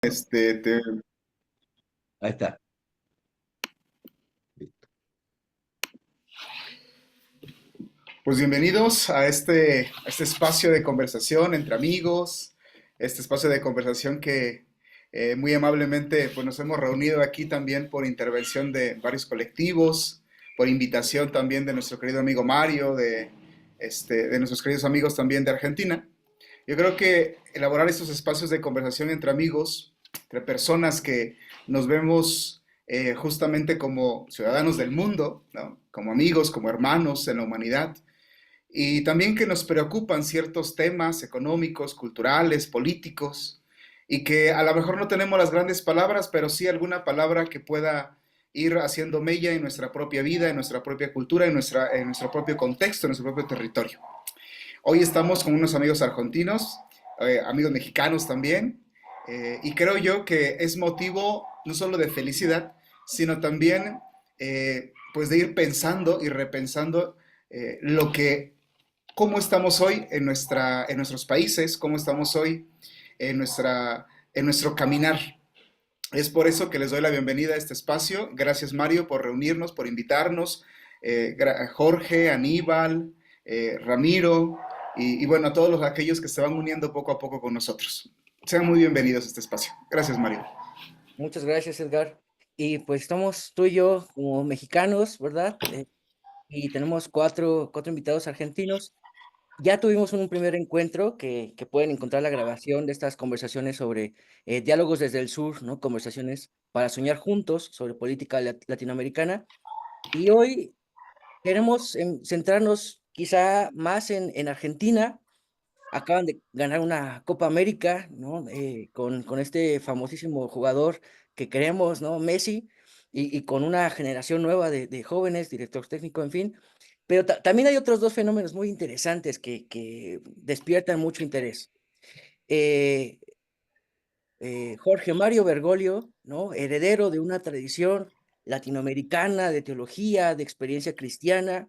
Este, te- Ahí está. Listo. pues bienvenidos a este espacio de conversación entre amigos, este espacio de conversación que muy amablemente pues, nos hemos reunido aquí también por intervención de varios colectivos, por invitación también de nuestro querido amigo Mario, de nuestros queridos amigos también de Argentina. Yo creo que elaborar estos espacios de conversación entre amigos, entre personas que nos vemos justamente como ciudadanos del mundo, ¿no? Como amigos, como hermanos en la humanidad, y también que nos preocupan ciertos temas económicos, culturales, políticos, y que a lo mejor no tenemos las grandes palabras, pero sí alguna palabra que pueda ir haciendo mella en nuestra propia vida, en nuestra propia cultura, en nuestro propio contexto, en nuestro propio territorio. Hoy estamos con unos amigos argentinos, amigos mexicanos también, y creo yo que es motivo no solo de felicidad, sino también pues de ir pensando y repensando lo que, cómo estamos hoy en nuestros países, cómo estamos hoy en, en nuestro caminar. Es por eso que les doy la bienvenida a este espacio. Gracias Mario por reunirnos, por invitarnos. Jorge, Aníbal, Ramiro y bueno, a todos aquellos que se van uniendo poco a poco con nosotros. Sean muy bienvenidos a este espacio. Gracias Mario. Muchas gracias, Edgar. Y pues estamos tú y yo como mexicanos, ¿verdad? Y tenemos cuatro invitados argentinos. Ya tuvimos un primer encuentro que pueden encontrar la grabación de estas conversaciones sobre diálogos desde el sur, ¿no? Conversaciones para soñar juntos sobre política latinoamericana. Y hoy queremos centrarnos quizá más en Argentina. Acaban de ganar una Copa América, ¿no? Con este famosísimo jugador que queremos, ¿no? Messi, y con una generación nueva de jóvenes, director técnico, en fin. Pero también hay otros dos fenómenos muy interesantes que despiertan mucho interés. Eh, Jorge Mario Bergoglio, ¿no? Heredero de una tradición latinoamericana de teología, de experiencia cristiana,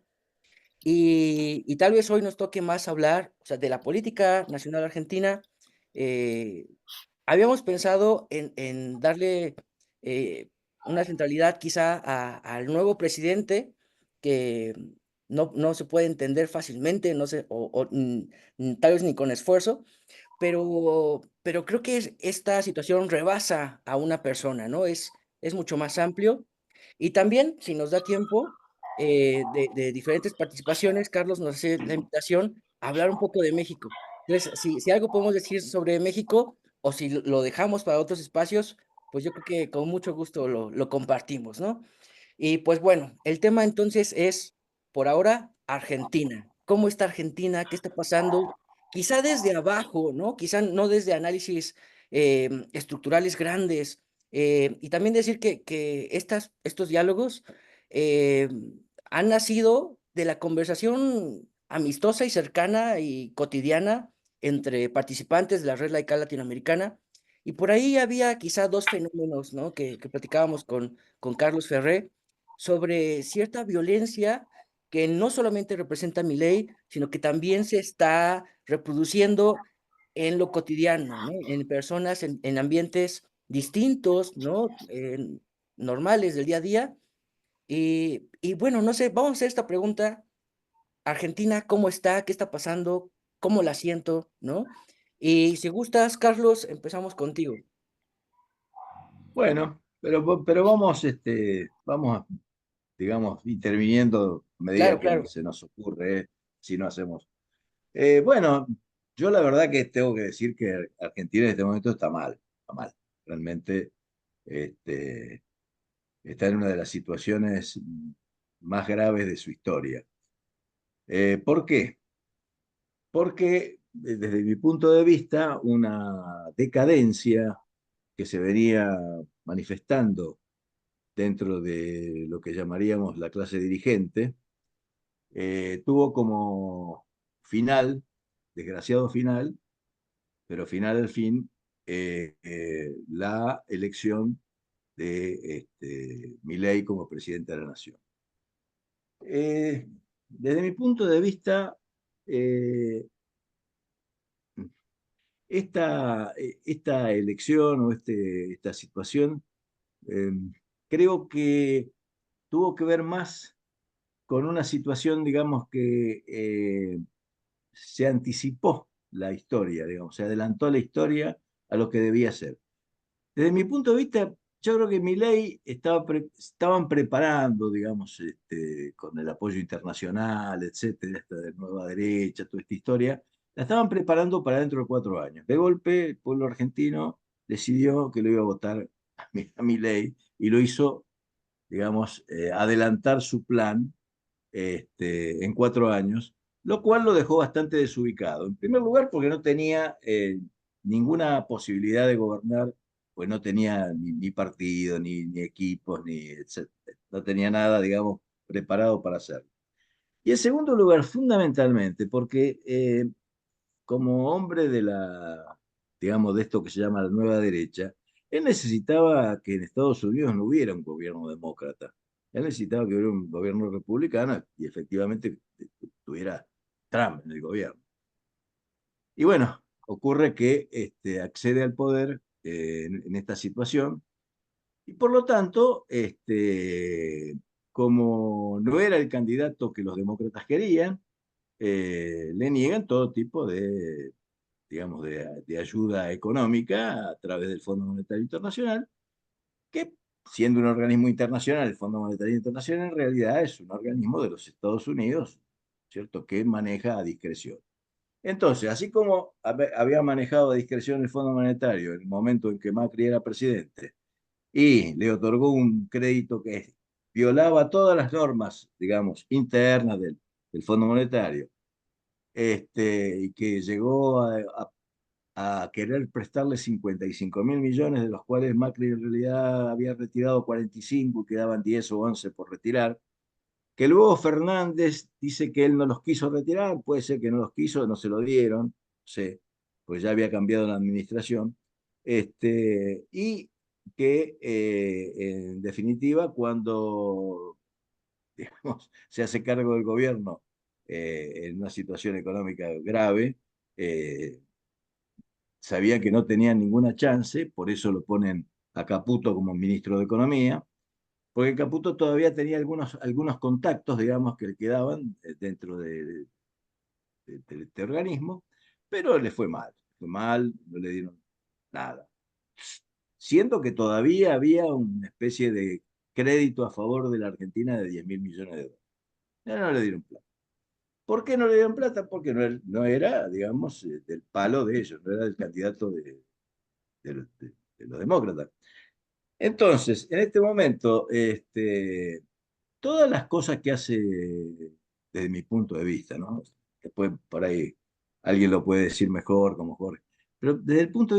y tal vez hoy nos toque más hablar, o sea, de la política nacional argentina. eh, Habíamos pensado en darle eh, una centralidad quizá al nuevo presidente, que no se puede entender fácilmente, no sé, tal vez ni con esfuerzo, pero creo que esta situación rebasa a una persona, ¿no? Es mucho más amplio. Y también, si nos da tiempo, de diferentes participaciones, Carlos nos hace la invitación a hablar un poco de México. Entonces, si algo podemos decir sobre México, o si lo dejamos para otros espacios, pues yo creo que con mucho gusto lo compartimos, ¿no? Y pues bueno, el tema entonces es, por ahora, Argentina. ¿Cómo está Argentina? ¿Qué está pasando? Quizá desde abajo, ¿no? Quizá no desde análisis estructurales grandes. Y también decir que estos diálogos eh, han nacido de la conversación amistosa y cercana y cotidiana entre participantes de la Red Laical Latinoamericana. Y por ahí había quizá dos fenómenos, ¿no? Que platicábamos con Carlos Ferré sobre cierta violencia que no solamente representa ley, sino que también se está reproduciendo en lo cotidiano, ¿no? En personas, en ambientes distintos, ¿no? Normales del día a día. Y bueno, no sé, vamos a hacer esta pregunta. Argentina, ¿cómo está? ¿Qué está pasando? ¿Cómo la siento? ¿No? Y si gustas, Carlos, empezamos contigo. Bueno, pero vamos, vamos, digamos, interviniendo a medida Claro, que claro. se nos ocurre, si no hacemos. Bueno, yo la verdad que tengo que decir que Argentina en este momento está mal, está mal. Realmente este, está en una de las situaciones más graves de su historia. ¿Por qué? Porque desde mi punto de vista, una decadencia que se venía manifestando dentro de lo que llamaríamos la clase dirigente, tuvo como final, desgraciado final, pero final al fin, la elección de Milei como presidente de la nación. Desde mi punto de vista, eh, esta elección o esta situación eh, creo que tuvo que ver más con una situación, digamos, que se anticipó la historia, digamos, se adelantó la historia a lo que debía ser. Desde mi punto de vista, yo creo que Milei estaban preparando, digamos, con el apoyo internacional, etcétera, esta de nueva derecha, toda esta historia, la estaban preparando para dentro de 4 años. De golpe, el pueblo argentino decidió que lo iba a votar a Milei y lo hizo, digamos, adelantar su plan en 4 años, lo cual lo dejó bastante desubicado. En primer lugar, porque no tenía ninguna posibilidad de gobernar, pues no tenía ni partido, ni equipos, ni etcétera. No tenía nada, digamos, preparado para hacerlo. Y en segundo lugar, fundamentalmente, porque como hombre digamos, de esto que se llama la nueva derecha, él necesitaba que en Estados Unidos no hubiera un gobierno demócrata. Él necesitaba que hubiera un gobierno republicano y efectivamente tuviera Trump en el gobierno. Y bueno, ocurre que accede al poder en esta situación y por lo tanto, como no era el candidato que los demócratas querían, le niegan todo tipo de, digamos, de ayuda económica a través del Fondo Monetario Internacional, que siendo un organismo internacional, el Fondo Monetario Internacional en realidad es un organismo de los Estados Unidos, ¿cierto?, que maneja a discreción. Entonces, así como había manejado a discreción el Fondo Monetario en el momento en que Macri era presidente y le otorgó un crédito que violaba todas las normas, digamos, internas del Fondo Monetario, y que llegó a querer prestarle 55.000 millones, de los cuales Macri en realidad había retirado 45 y quedaban 10 o 11 por retirar, que luego Fernández dice que él no los quiso retirar, puede ser que no los quiso, no se lo dieron, no sé, pues ya había cambiado la administración, y que en definitiva cuando digamos, se hace cargo del gobierno en una situación económica grave, eh, sabían que no tenían ninguna chance, por eso lo ponen a Caputo como ministro de Economía, porque Caputo todavía tenía algunos contactos, digamos, que le quedaban dentro de este organismo, pero le fue mal, no le dieron nada. Siendo que todavía había una especie de crédito a favor de la Argentina de 10.000 millones de dólares. Ya no le dieron plata. ¿Por qué no le dieron plata? Porque no era, digamos, del palo de ellos, no era el candidato de los demócratas. Entonces, en este momento, todas las cosas que hace desde mi punto de vista, ¿no? Después por ahí alguien lo puede decir mejor, como Jorge, pero desde mi punto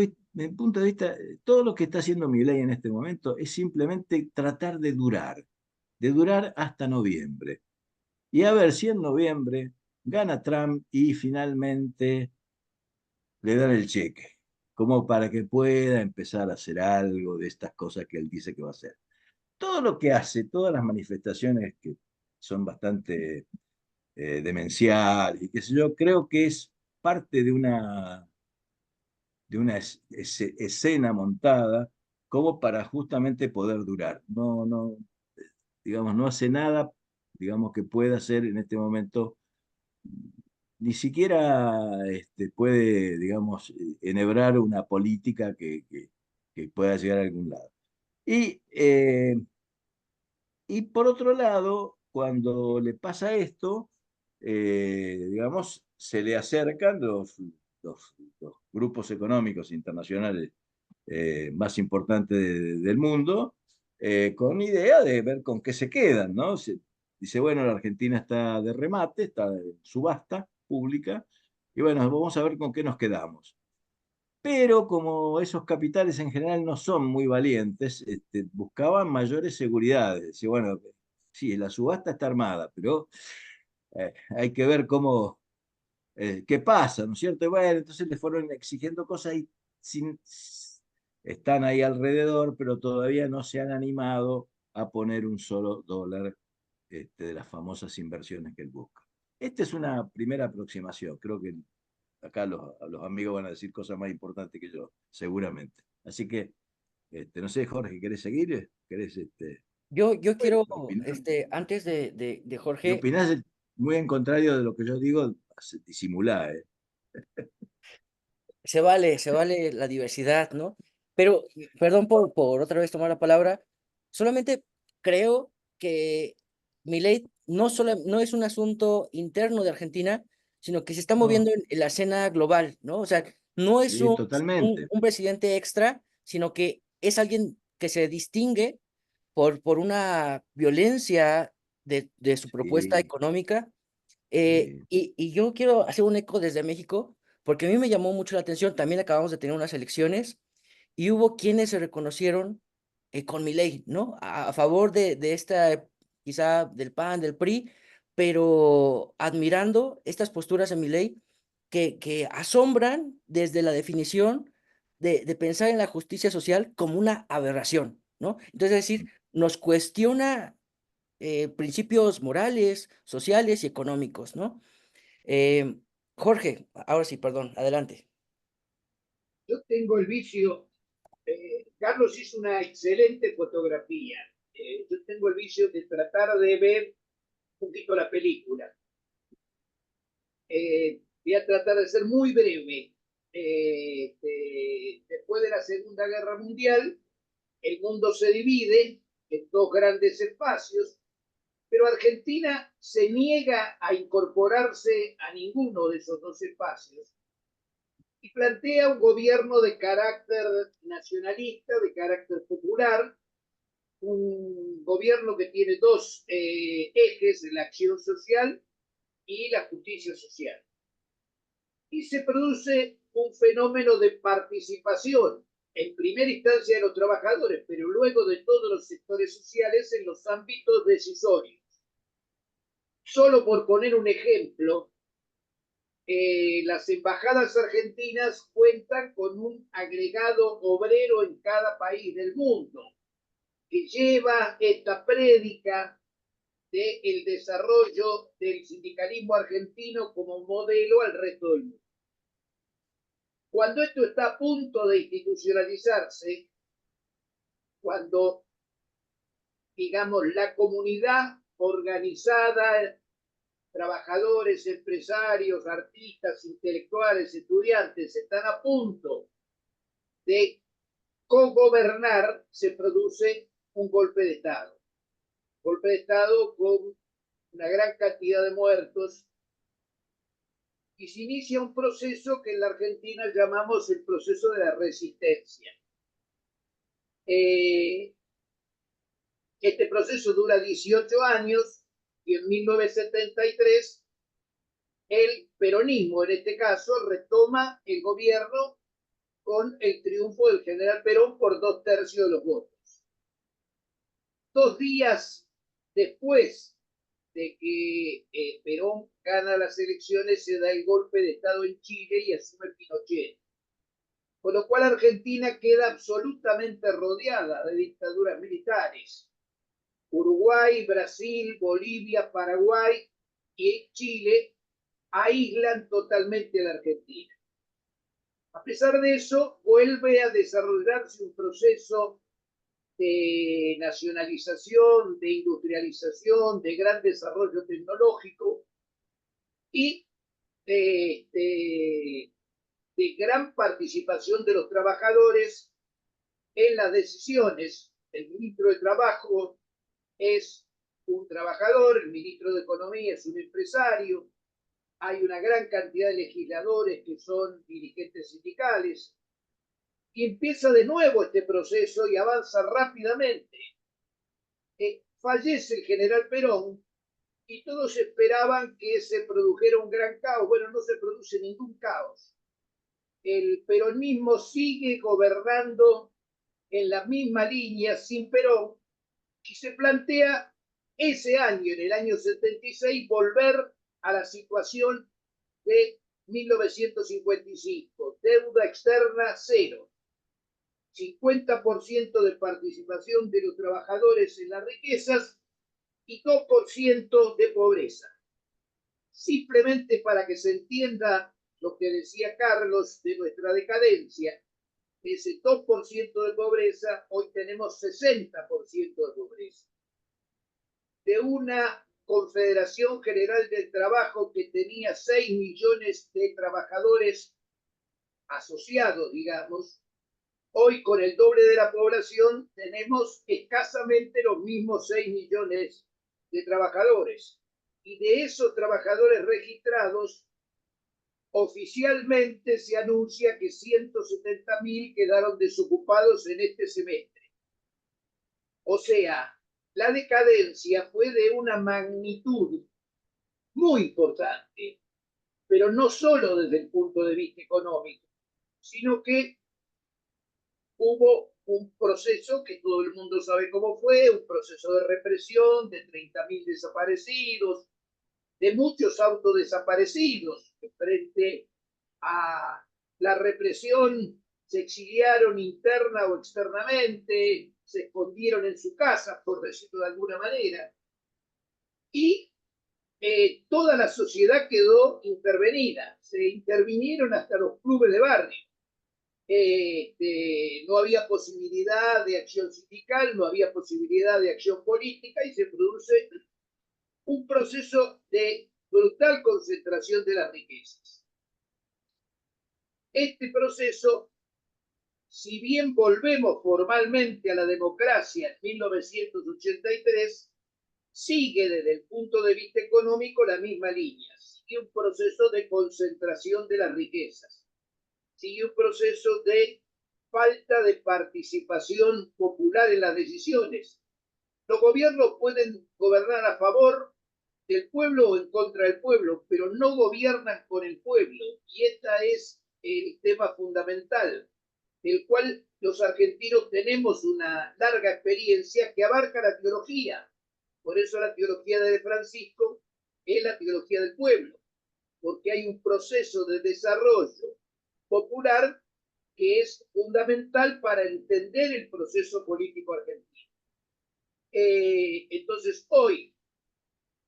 de vista, todo lo que está haciendo Milei en este momento es simplemente tratar de durar hasta noviembre. Y a ver si en noviembre gana Trump y finalmente le dan el cheque, como para que pueda empezar a hacer algo de estas cosas que él dice que va a hacer. Todo lo que hace, todas las manifestaciones que son bastante demenciales, y qué sé yo, creo que es parte de una escena montada como para justamente poder durar. No, no, digamos, no hace nada, digamos, que pueda hacer en este momento, ni siquiera puede, digamos, enhebrar una política que pueda llegar a algún lado. Y, y por otro lado, cuando le pasa esto, digamos, se le acercan los grupos económicos internacionales más importantes del mundo, con idea de ver con qué se quedan, ¿no? Dice, bueno, la Argentina está de remate, está en subasta pública, y bueno, vamos a ver con qué nos quedamos. Pero como esos capitales en general no son muy valientes, buscaban mayores seguridades. Y bueno, sí, la subasta está armada, pero hay que ver qué pasa, ¿no es cierto? Y bueno, entonces le fueron exigiendo cosas y están ahí alrededor, pero todavía no se han animado a poner un solo dólar de las famosas inversiones que él busca. Esta es una primera aproximación. Creo que acá los amigos van a decir cosas más importantes que yo, seguramente. Así que, no sé, Jorge, ¿querés seguir? ¿Querés Yo quiero, opinar? antes de Si Jorge, opinás muy en contrario de lo que yo digo, disimulá, ¿eh? se vale la diversidad, ¿no? Pero, perdón por otra vez tomar la palabra, solamente creo que Milei no es un asunto interno de Argentina, sino que se está No, moviendo en la escena global, ¿no? O sea, no es sí, totalmente. un presidente extra, sino que es alguien que se distingue por una violencia de su propuesta Sí, económica. sí, Y yo quiero hacer un eco desde México, porque a mí me llamó mucho la atención. También acabamos de tener unas elecciones y hubo quienes se reconocieron con Milei, ¿no? A favor de esta, quizá del PAN, del PRI, pero admirando estas posturas de Milei que asombran desde la definición de pensar en la justicia social como una aberración, ¿no? Entonces, es decir, nos cuestiona principios morales, sociales y económicos, ¿no? Eh, Jorge, ahora sí, perdón, adelante. Yo tengo el vicio, Carlos hizo una excelente fotografía. Yo tengo el vicio de tratar de ver un poquito la película. Voy a tratar de ser muy breve. Después de la Segunda Guerra Mundial, el mundo se divide en dos grandes espacios, pero Argentina se niega a incorporarse a ninguno de esos dos espacios y plantea un gobierno de carácter nacionalista, de carácter popular, un gobierno que tiene dos ejes, la acción social y la justicia social. Y se produce un fenómeno de participación, en primera instancia de los trabajadores, pero luego de todos los sectores sociales en los ámbitos decisorios. Solo por poner un ejemplo, las embajadas argentinas cuentan con un agregado obrero en cada país del mundo que lleva esta prédica del desarrollo del sindicalismo argentino como modelo al resto del mundo. Cuando esto está a punto de institucionalizarse, cuando, digamos, la comunidad organizada, trabajadores, empresarios, artistas, intelectuales, estudiantes, están a punto de cogobernar, se produce un golpe de Estado. Golpe de Estado con una gran cantidad de muertos y se inicia un proceso que en la Argentina llamamos el proceso de la resistencia. Este proceso dura 18 años y en 1973 el peronismo, en este caso, retoma el gobierno con el triunfo del general Perón por 2/3 de los votos. 2 días después de que Perón gana las elecciones, se da el golpe de Estado en Chile y asume Pinochet. Con lo cual Argentina queda absolutamente rodeada de dictaduras militares. Uruguay, Brasil, Bolivia, Paraguay y Chile aíslan totalmente a la Argentina. A pesar de eso, vuelve a desarrollarse un proceso de nacionalización, de industrialización, de gran desarrollo tecnológico y de gran participación de los trabajadores en las decisiones. El ministro de Trabajo es un trabajador, el ministro de Economía es un empresario, hay una gran cantidad de legisladores que son dirigentes sindicales, y empieza de nuevo este proceso y avanza rápidamente. Fallece el general Perón y todos esperaban que se produjera un gran caos. Bueno, no se produce ningún caos. El peronismo sigue gobernando en la misma línea sin Perón y se plantea ese año, en el año 76, volver a la situación de 1955, deuda externa cero, 50% de participación de los trabajadores en las riquezas y 2% de pobreza. Simplemente para que se entienda lo que decía Carlos de nuestra decadencia, ese 2% de pobreza, hoy tenemos 60% de pobreza. De una Confederación General del Trabajo que tenía 6 millones de trabajadores asociados, digamos, hoy con el doble de la población tenemos escasamente los mismos 6 millones de trabajadores. Y de esos trabajadores registrados, oficialmente se anuncia que 170.000 quedaron desocupados en este semestre. O sea, la decadencia fue de una magnitud muy importante, pero no solo desde el punto de vista económico, sino que hubo un proceso que todo el mundo sabe cómo fue, un proceso de represión de 30.000 desaparecidos, de muchos autodesaparecidos que frente a la represión se exiliaron interna o externamente, se escondieron en su casa, por decirlo de alguna manera, y toda la sociedad quedó intervenida, se intervinieron hasta los clubes de barrio. No había posibilidad de acción sindical, no había posibilidad de acción política y se produce un proceso de brutal concentración de las riquezas. Este proceso, si bien volvemos formalmente a la democracia en 1983, sigue desde el punto de vista económico la misma línea, sigue un proceso de concentración de las riquezas, sigue un proceso de falta de participación popular en las decisiones. Los gobiernos pueden gobernar a favor del pueblo o en contra del pueblo, pero no gobiernan con el pueblo. Y este es el tema fundamental, del cual los argentinos tenemos una larga experiencia que abarca la teología. Por eso la teología de Francisco es la teología del pueblo, porque hay un proceso de desarrollo popular que es fundamental para entender el proceso político argentino. Entonces, hoy,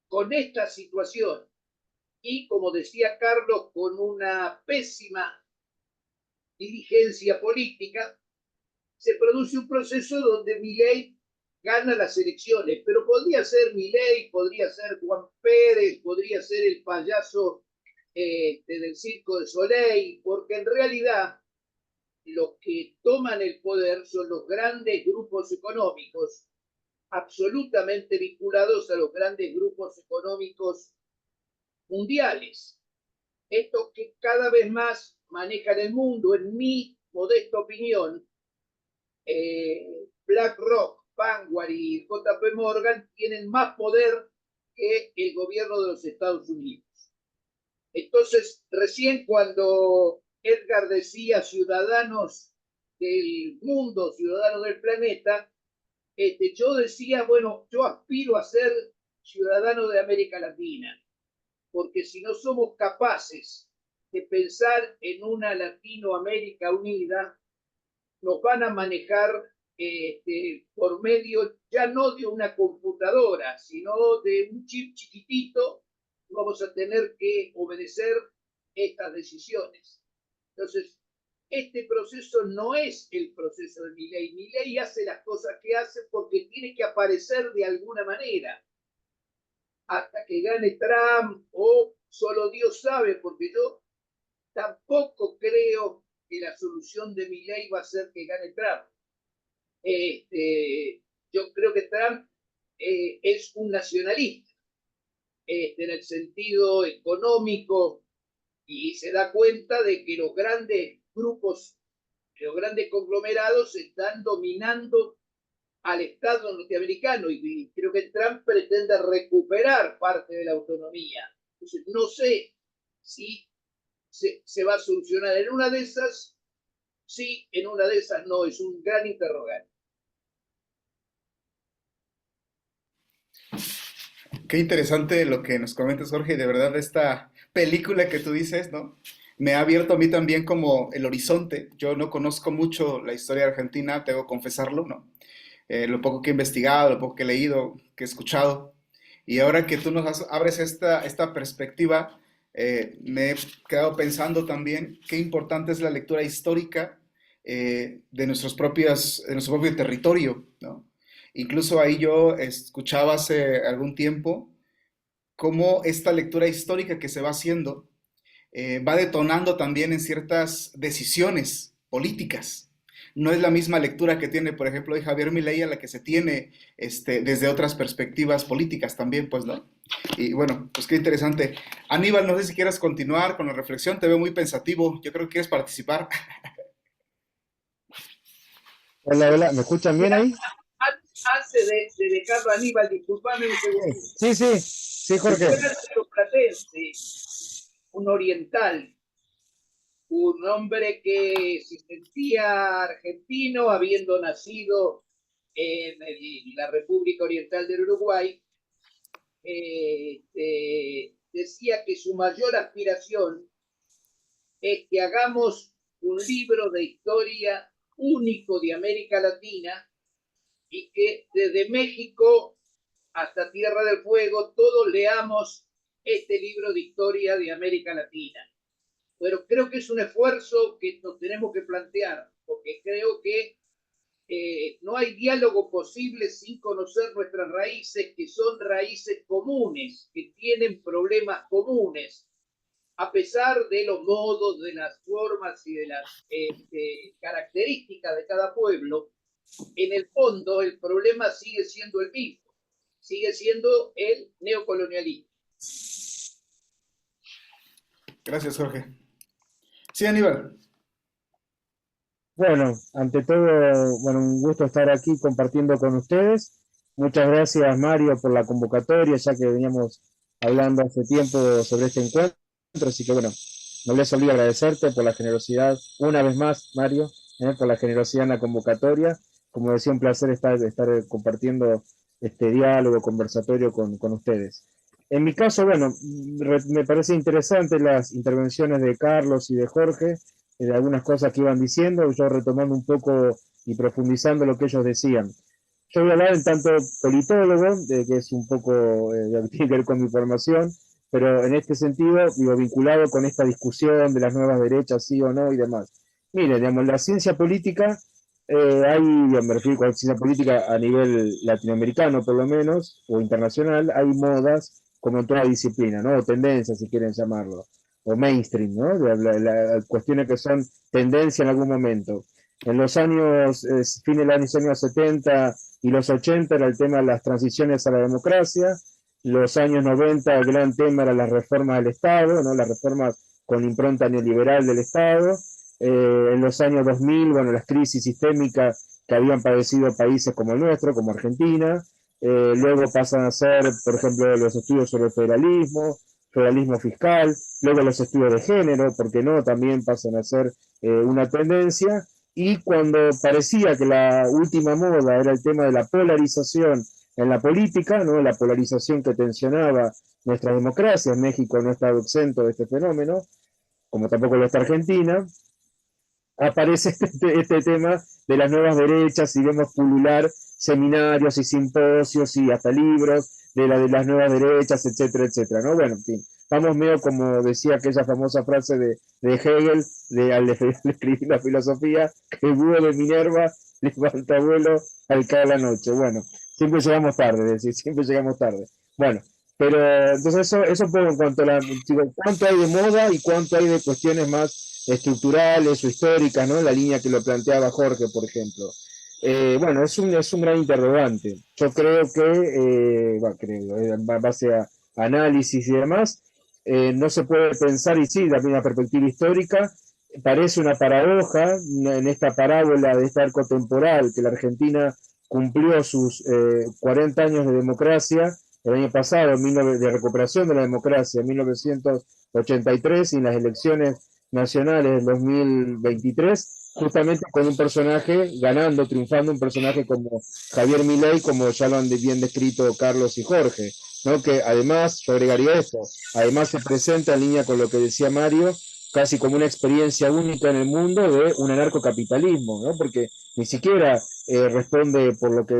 con esta situación y, como decía Carlos, con una pésima dirigencia política, se produce un proceso donde Milei gana las elecciones, pero podría ser Milei, podría ser Juan Pérez, podría ser el payaso del Circo de Soleil, porque en realidad los que toman el poder son los grandes grupos económicos, absolutamente vinculados a los grandes grupos económicos mundiales. Estos que cada vez más manejan el mundo, en mi modesta opinión, BlackRock, Vanguard y JP Morgan tienen más poder que el gobierno de los Estados Unidos. Entonces, recién cuando Edgar decía ciudadanos del mundo, ciudadanos del planeta, yo decía, bueno, yo aspiro a ser ciudadano de América Latina, porque si no somos capaces de pensar en una Latinoamérica unida, nos van a manejar por medio ya no de una computadora, sino de un chip chiquitito. Vamos a tener que obedecer estas decisiones. Entonces, este proceso no es el proceso de Milei. Milei hace las cosas que hace porque tiene que aparecer de alguna manera. Hasta que gane Trump o solo Dios sabe, porque yo tampoco creo que la solución de Milei va a ser que gane Trump. Yo creo que Trump es un nacionalista en el sentido económico y se da cuenta de que los grandes grupos, los grandes conglomerados están dominando al Estado norteamericano y creo que Trump pretende recuperar parte de la autonomía. Entonces, no sé si se va a solucionar en una de esas, sí, en una de esas no, es un gran interrogante. Qué interesante lo que nos comentas, Jorge, y de verdad esta película que tú dices, ¿no? Me ha abierto a mí también como el horizonte. Yo no conozco mucho la historia de Argentina, tengo que confesarlo, ¿no? Lo poco que he investigado, lo poco que he leído, que he escuchado. Y ahora que tú nos abres esta perspectiva, me he quedado pensando también qué importante es la lectura histórica de de nuestro propio territorio, ¿no? Incluso ahí yo escuchaba hace algún tiempo cómo esta lectura histórica que se va haciendo va detonando también en ciertas decisiones políticas. No es la misma lectura que tiene, por ejemplo, de Javier Milei a la que se tiene desde otras perspectivas políticas también, pues, ¿no? Y bueno, pues qué interesante. Aníbal, no sé si quieras continuar con la reflexión, te veo muy pensativo, yo creo que quieres participar. Hola, hola, ¿me escuchan bien ahí? Antes de dejarlo a Aníbal, disculpame un segundo. Sí, Jorge. Horacio Platense, un oriental, un hombre que se sentía argentino, habiendo nacido en la República Oriental del Uruguay, decía que su mayor aspiración es que hagamos un libro de historia único de América Latina y que desde México hasta Tierra del Fuego todos leamos este libro de historia de América Latina. Pero creo que es un esfuerzo que nos tenemos que plantear, porque creo que no hay diálogo posible sin conocer nuestras raíces, que son raíces comunes, que tienen problemas comunes, a pesar de los modos, de las formas y de las características de cada pueblo. En el fondo el problema sigue siendo el mismo, sigue siendo el neocolonialismo. Gracias, Jorge. Sí, Aníbal. Bueno, ante todo, bueno, un gusto estar aquí compartiendo con ustedes. Muchas gracias, Mario, por la convocatoria, ya que veníamos hablando hace tiempo sobre este encuentro, así que bueno, no les olvido agradecerte por la generosidad, una vez más, Mario, por la generosidad en la convocatoria. Como decía, un placer estar compartiendo este diálogo, conversatorio con ustedes. En mi caso, bueno, me parece interesante las intervenciones de Carlos y de Jorge, de algunas cosas que iban diciendo, yo retomando un poco y profundizando lo que ellos decían. Yo voy a hablar en tanto politólogo, que es un poco, tiene que ver con mi formación, pero en este sentido, digo, vinculado con esta discusión de las nuevas derechas, sí o no y demás. Mire, digamos, la ciencia política, me refiero con ciencia política a nivel latinoamericano por lo menos, o internacional, hay modas como en toda disciplina, ¿no? O tendencias, si quieren llamarlo, o mainstream, ¿no? Cuestiones que son tendencia en algún momento. En los años, fines de los años 70 y los 80 era el tema de las transiciones a la democracia, los años 90 el gran tema era las reformas del Estado, ¿no? Las reformas con impronta neoliberal del Estado, en los años 2000, bueno, las crisis sistémicas que habían padecido países como el nuestro, como Argentina, luego pasan a ser, por ejemplo, los estudios sobre el federalismo fiscal, luego los estudios de género, porque no, también pasan a ser una tendencia, y cuando parecía que la última moda era el tema de la polarización en la política, ¿no? La polarización que tensionaba nuestra democracia, México no está exento de este fenómeno, como tampoco lo está Argentina, aparece este tema de las nuevas derechas y vemos pulular seminarios y simposios y hasta libros de las nuevas derechas, etcétera, etcétera, ¿no? Bueno, en fin, vamos medio como decía aquella famosa frase de Hegel, al escribir la filosofía, que el búho de Minerva le falta vuelo al caer la noche. Bueno, siempre llegamos tarde, es decir, siempre llegamos tarde. Bueno, pero entonces eso fue en cuanto a cuánto hay de moda y cuánto hay de cuestiones más estructurales o históricas, ¿no? La línea que lo planteaba Jorge, por ejemplo. Bueno, es un gran interrogante. Yo creo que, en base a análisis y demás, no se puede pensar, y sí, también una perspectiva histórica, parece una paradoja en esta parábola de este arco temporal, que la Argentina cumplió sus 40 años de democracia el año pasado, de recuperación de la democracia en 1983 y en las elecciones nacionales del 2023, justamente con un personaje ganando, triunfando, un personaje como Javier Milei, como ya lo han bien descrito Carlos y Jorge, ¿no? Que además, yo agregaría esto, además se presenta en línea con lo que decía Mario, casi como una experiencia única en el mundo de un anarcocapitalismo, ¿no? Porque ni siquiera responde, por lo que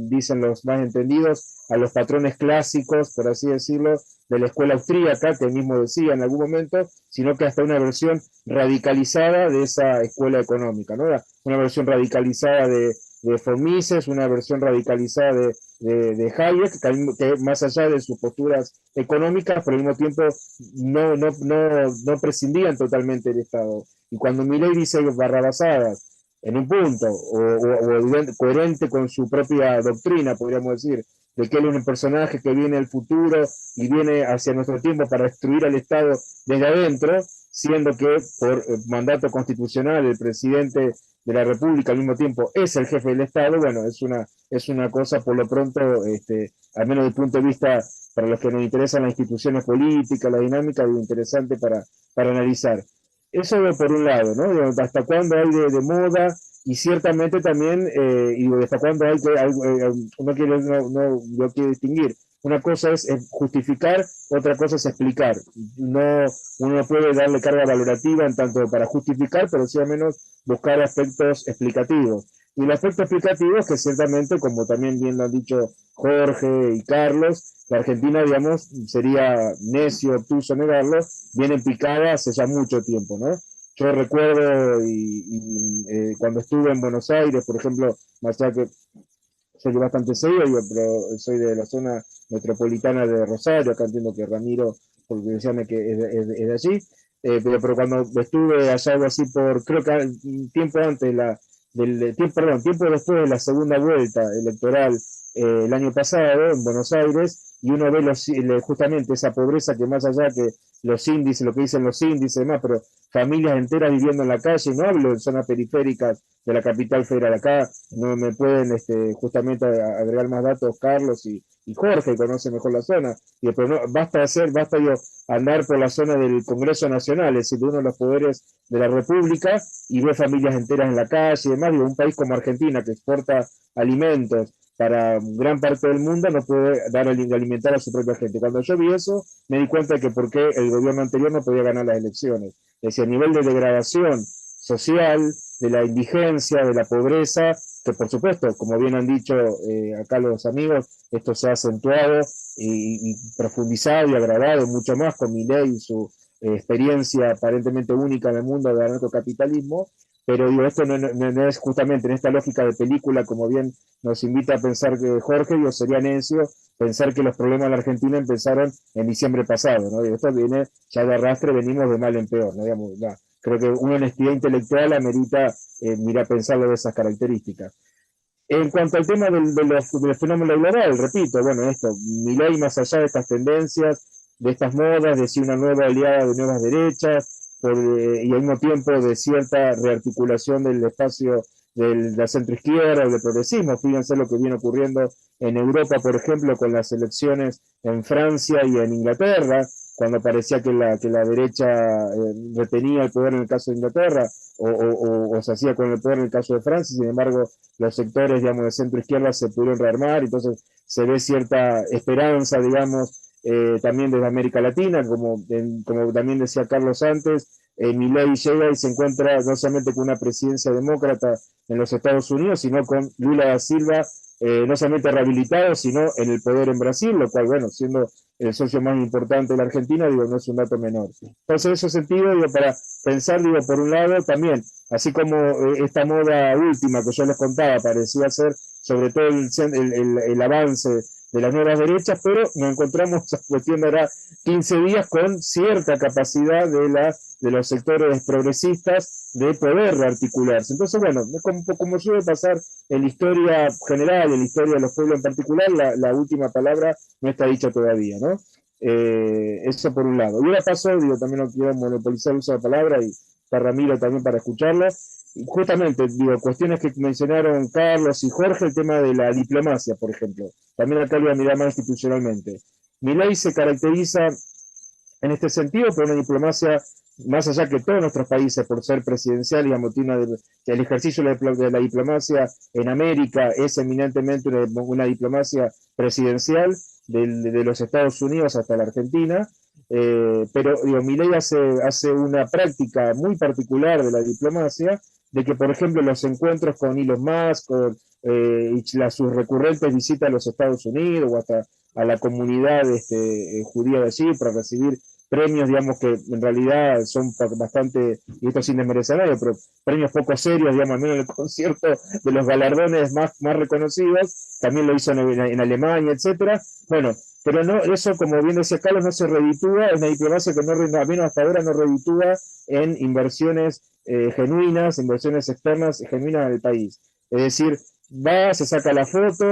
dicen los más entendidos, a los patrones clásicos, por así decirlo, de la escuela austríaca, que él mismo decía en algún momento, sino que hasta una versión radicalizada de esa escuela económica, ¿no? Una versión radicalizada de von Mises, una versión radicalizada de Hayek, que más allá de sus posturas económicas, por el mismo tiempo no prescindían totalmente del Estado. Y cuando Milei dice barrabasadas en un punto, o coherente con su propia doctrina, podríamos decir, de que él es un personaje que viene del futuro y viene hacia nuestro tiempo para destruir al Estado desde adentro, siendo que por mandato constitucional el presidente de la República al mismo tiempo es el jefe del Estado, bueno, es una cosa por lo pronto, al menos desde el punto de vista para los que nos interesan las instituciones políticas, la dinámica, es interesante para analizar. Eso por un lado, ¿no? Hasta cuándo hay de moda y ciertamente también, y hasta cuándo hay que, no quiero distinguir. Una cosa es justificar, otra cosa es explicar. No, uno no puede darle carga valorativa en tanto para justificar, pero sí al menos buscar aspectos explicativos. Y el aspecto explicativo es que ciertamente, como también bien lo han dicho Jorge y Carlos, la Argentina, digamos, sería necio, obtuso negarlo, viene en picada hace ya mucho tiempo, ¿no? Yo recuerdo cuando estuve en Buenos Aires, por ejemplo, más allá que soy bastante seguido, pero soy de la zona metropolitana de Rosario, acá entiendo que Ramiro, porque decían que es de allí, pero cuando estuve allá algo así creo que tiempo antes tiempo después de la segunda vuelta electoral el año pasado en Buenos Aires, y uno ve justamente esa pobreza que más allá que los índices, lo que dicen los índices y demás, pero familias enteras viviendo en la calle, no hablo en zonas periféricas de la capital federal, acá no me pueden justamente agregar más datos Carlos y Jorge, conoce mejor la zona, pero no, basta andar por la zona del Congreso Nacional, es decir, de uno de los poderes de la República, y ver familias enteras en la calle y demás. Un país como Argentina, que exporta alimentos para gran parte del mundo, no puede alimentar a su propia gente. Cuando yo vi eso, me di cuenta de que por qué el gobierno anterior no podía ganar las elecciones. Es decir, el nivel de degradación social, de la indigencia, de la pobreza, que por supuesto, como bien han dicho acá los amigos, esto se ha acentuado y profundizado y agravado mucho más con Milei y su experiencia aparentemente única en el mundo del anarcocapitalismo, pero digo, esto no es justamente en esta lógica de película, como bien nos invita a pensar que Jorge, sería necio pensar que los problemas de la Argentina empezaron en diciembre pasado, ¿no? Digo, esto viene ya de arrastre, venimos de mal en peor, ¿no? Digamos, creo que una honestidad intelectual amerita pensarlo de esas características. En cuanto al tema del fenómeno global, repito, bueno, Milei, más allá de estas tendencias, de estas modas, de si una nueva oleada de nuevas derechas, y al mismo tiempo de cierta rearticulación del espacio de la centroizquierda o del progresismo. Fíjense lo que viene ocurriendo en Europa, por ejemplo, con las elecciones en Francia y en Inglaterra, cuando parecía que la derecha retenía el poder en el caso de Inglaterra, o se hacía con el poder en el caso de Francia. Sin embargo, los sectores, digamos, de centro izquierda se pudieron rearmar, entonces se ve cierta esperanza, digamos, también desde América Latina, como también decía Carlos antes. Milei llega y se encuentra no solamente con una presidencia demócrata en los Estados Unidos, sino con Lula da Silva, no solamente rehabilitado, sino en el poder en Brasil, lo cual, bueno, siendo el socio más importante de la Argentina, digo, no es un dato menor. Entonces, en ese sentido, digo, para pensar, digo, por un lado, también, así como esta moda última que yo les contaba, parecía ser sobre todo el avance de las nuevas derechas, pero nos encontramos, cuestión de ahora 15 días, con cierta capacidad de los sectores progresistas de poder rearticularse. Entonces, bueno, como suele pasar en la historia general, en la historia de los pueblos en particular, la última palabra no está dicha todavía, ¿no? Eso por un lado. Y ahora paso, digo, también no quiero monopolizar el uso de la palabra, y está Ramiro también para escucharlo. Y justamente, digo, cuestiones que mencionaron Carlos y Jorge, el tema de la diplomacia, por ejemplo. También acá lo voy a mirar más institucionalmente. Milei se caracteriza en este sentido por una diplomacia, más allá que todos nuestros países, por ser presidencial, digamos, el ejercicio de la diplomacia en América es eminentemente una diplomacia presidencial, de los Estados Unidos hasta la Argentina. Pero digo, Milei hace una práctica muy particular de la diplomacia, de que, por ejemplo, los encuentros con Elon Musk, y sus recurrentes visitas a los Estados Unidos o hasta a la comunidad judía de allí para recibir premios, digamos, que en realidad son bastante, y esto sin desmerecer a nadie, pero premios poco serios, digamos, al menos en el concierto de los galardones más reconocidos, también lo hizo en Alemania, etcétera. Bueno, pero no, eso, como bien decía Carlos, no se reditúa, es una diplomacia que no, al menos hasta ahora no reditúa en inversiones genuinas, inversiones externas genuinas al país. Es decir, va, se saca la foto,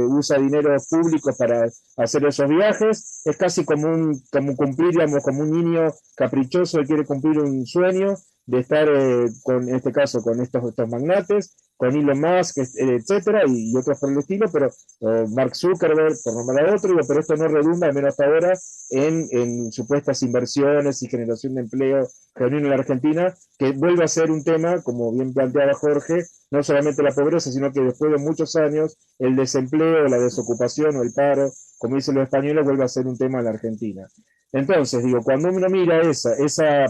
usa dinero público para hacer esos viajes, es casi como cumplir, digamos, como un niño caprichoso que quiere cumplir un sueño de estar, en este caso, con estos magnates, con Elon Musk, etcétera, y otros por el estilo, pero Mark Zuckerberg, por nombrar a otro, digo, pero esto no redunda, al menos hasta ahora, en supuestas inversiones y generación de empleo genuino en la Argentina, que vuelve a ser un tema, como bien planteaba Jorge, no solamente la pobreza, sino que después de muchos años el desempleo, la desocupación o el paro, como dicen los españoles, vuelve a ser un tema en la Argentina. Entonces, digo, cuando uno mira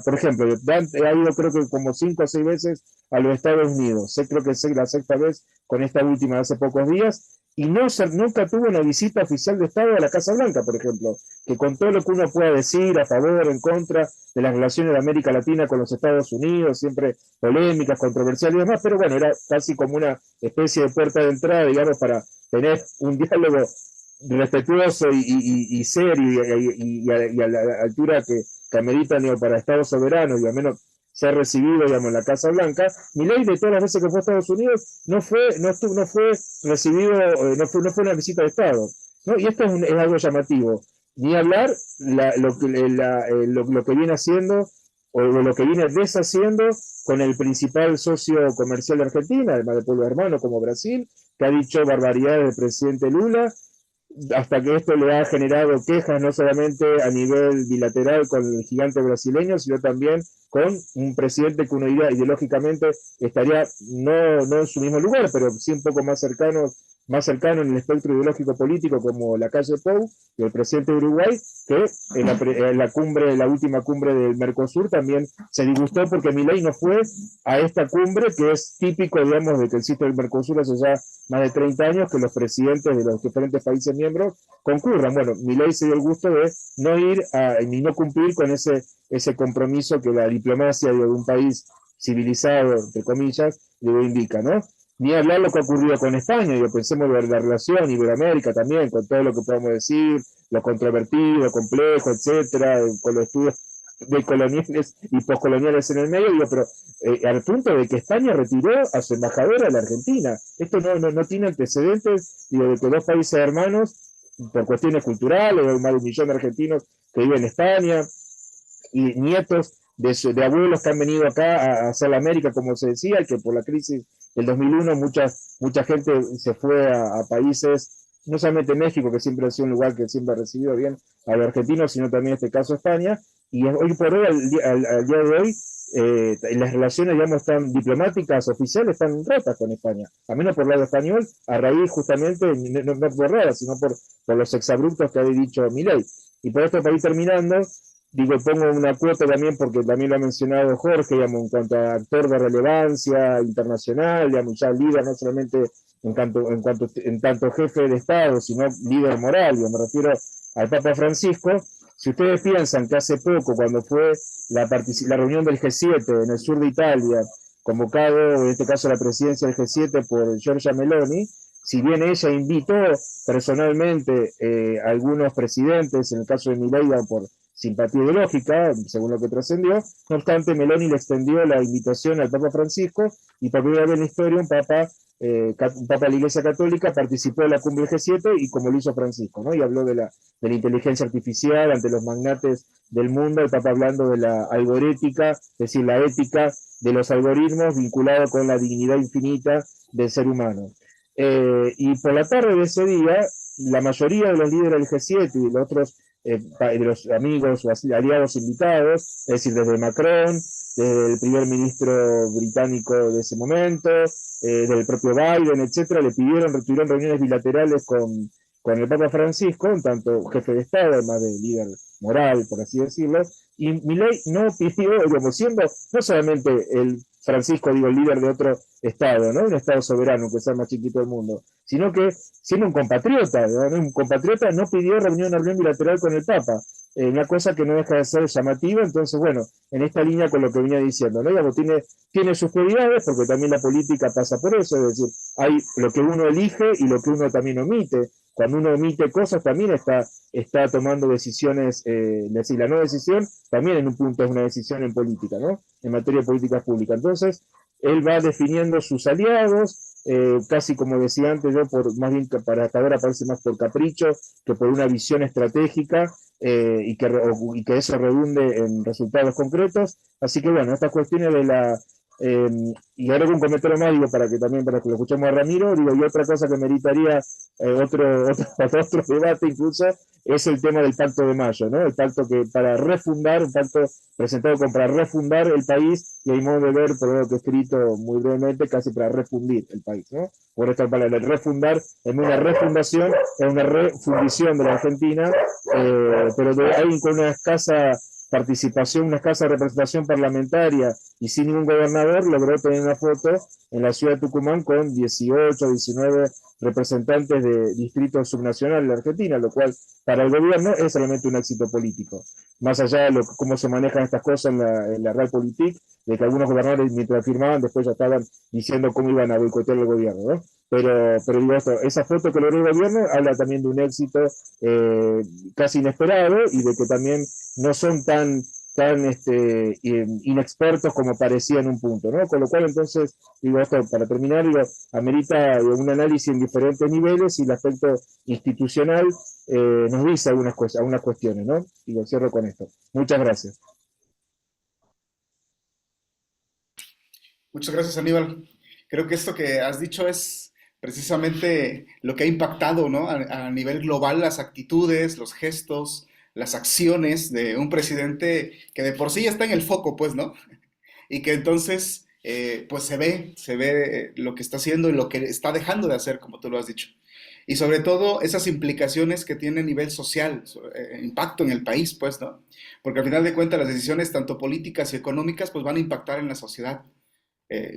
por ejemplo, ha ido creo que como 5 o 6 veces a los Estados Unidos, creo que es la sexta vez con esta última de hace pocos días, y nunca tuvo una visita oficial de Estado a la Casa Blanca, por ejemplo, que con todo lo que uno pueda decir a favor, en contra de las relaciones de América Latina con los Estados Unidos, siempre polémicas, controversiales y demás, pero bueno, era casi como una especie de puerta de entrada, digamos, para tener un diálogo respetuoso y serio y a la altura que amerita para Estados soberanos y al menos ser recibido, digamos, en la Casa Blanca. Milei, de todas las veces que fue a Estados Unidos, no fue recibido, no fue una visita de Estado, ¿no? Y esto es algo llamativo. Ni hablar lo que viene haciendo o lo que viene deshaciendo con el principal socio comercial de Argentina, además de pueblo hermano como Brasil, que ha dicho barbaridades del presidente Lula, hasta que esto le ha generado quejas no solamente a nivel bilateral con el gigante brasileño, sino también con un presidente que uno diría ideológicamente estaría no en su mismo lugar, pero sí un poco más cercano en el espectro ideológico político, como Lacalle Pou, el presidente de Uruguay, que en la última cumbre del Mercosur también se disgustó porque Milei no fue a esta cumbre, que es típico, digamos, de que existe el Mercosur hace ya más de 30 años, que los presidentes de los diferentes países miembros concurran. Bueno, Milei se dio el gusto de no ir ni no cumplir con ese compromiso que la diplomacia de un país civilizado, entre comillas, le indica, ¿no? Ni hablar lo que ha ocurrido con España, yo pensemos en la relación Iberoamérica también, con todo lo que podemos decir, lo controvertido, complejo, etcétera, con los estudios de coloniales y poscoloniales en el medio, digo, pero al punto de que España retiró a su embajadora a la Argentina. Esto no tiene antecedentes, digo, de que dos países hermanos, por cuestiones culturales, hay más de 1 millón de argentinos que viven en España, y nietos de abuelos que han venido acá a hacer la América, como se decía, y que por la crisis del 2001 mucha gente se fue a países, no solamente México, que siempre ha sido un lugar que siempre ha recibido bien a los argentinos, sino también en este caso España, y hoy por hoy, al día de hoy, las relaciones, digamos, diplomáticas oficiales están rotas con España, a menos por el lado español, a raíz justamente, no por raras, sino por los exabruptos que ha dicho Milei. Y por esto, para ir terminando, digo, pongo una cuota también porque también lo ha mencionado Jorge, digamos, en cuanto a actor de relevancia internacional, digamos, ya líder no solamente en tanto jefe de Estado, sino líder moral, yo me refiero al Papa Francisco. Si ustedes piensan que hace poco, cuando fue la reunión del G7 en el sur de Italia, convocado, en este caso la presidencia del G7 por Giorgia Meloni, si bien ella invitó personalmente a algunos presidentes, en el caso de Milei por simpatía ideológica, según lo que trascendió, no obstante Meloni le extendió la invitación al Papa Francisco y por primera vez en la historia un Papa de la Iglesia Católica participó de la cumbre del G7 y como lo hizo Francisco, ¿no? Y habló de la inteligencia artificial ante los magnates del mundo, el Papa hablando de la algorética, es decir, la ética de los algoritmos vinculado con la dignidad infinita del ser humano. Y por la tarde de ese día, la mayoría de los líderes del G7 y de otros de los amigos o aliados invitados, es decir, desde Macron, desde el primer ministro británico de ese momento, del propio Biden, etcétera, tuvieron reuniones bilaterales con el Papa Francisco, en tanto jefe de Estado, además de líder moral, por así decirlo, y Milei no pidió, digamos, siendo no solamente el Francisco, digo, el líder de otro Estado, ¿no? Un Estado soberano, que sea el más chiquito del mundo, sino que siendo un compatriota, ¿no? Un compatriota no pidió reunión bilateral con el Papa, una cosa que no deja de ser llamativa. Entonces, bueno, en esta línea con lo que venía diciendo, ¿no? Digamos, tiene sus prioridades, porque también la política pasa por eso, es decir, hay lo que uno elige y lo que uno también omite. Cuando uno omite cosas, también está tomando decisiones, es decir, la no decisión también en un punto es una decisión en política, ¿no? En materia de políticas públicas. Entonces, él va definiendo sus aliados, casi como decía antes yo, más bien que para hasta ahora parece más por capricho que por una visión estratégica, y que eso redunde en resultados concretos. Así que bueno, estas cuestiones de la... Eh, y ahora un comentario más, digo, para que lo escuchemos a Ramiro, digo, y otra cosa que meritaría otro debate incluso, es el tema del Pacto de Mayo, ¿no? El pacto que para refundar, un pacto presentado como para refundar el país, y hay modo de ver, por lo que he escrito muy brevemente, casi para refundir el país, ¿no? Por esta palabra, refundar, en una refundación, en una refundición de la Argentina, pero ahí con una escasa participación, una escasa representación parlamentaria y sin ningún gobernador, logró tener una foto en la ciudad de Tucumán con 18, 19 representantes de distritos subnacionales de la Argentina, lo cual para el gobierno es solamente un éxito político. Más allá de cómo se manejan estas cosas en la Realpolitik, de que algunos gobernadores mientras firmaban después ya estaban diciendo cómo iban a boicotear el gobierno, ¿no? Pero digo esto, esa foto que logró el gobierno habla también de un éxito casi inesperado, y de que también no son tan inexpertos como parecía en un punto, ¿no? Con lo cual, entonces, digo esto, para terminar, digo, amerita un análisis en diferentes niveles, y el aspecto institucional nos dice algunas cuestiones, ¿no? Digo, cierro con esto. Muchas gracias. Muchas gracias, Aníbal. Creo que esto que has dicho es precisamente lo que ha impactado, ¿no? A nivel global, las actitudes, los gestos, las acciones de un presidente que de por sí ya está en el foco, pues, ¿no? Y que entonces, pues se ve lo que está haciendo y lo que está dejando de hacer, como tú lo has dicho. Y sobre todo esas implicaciones que tiene a nivel social, impacto en el país, pues, ¿no? Porque al final de cuentas las decisiones, tanto políticas y económicas, pues van a impactar en la sociedad.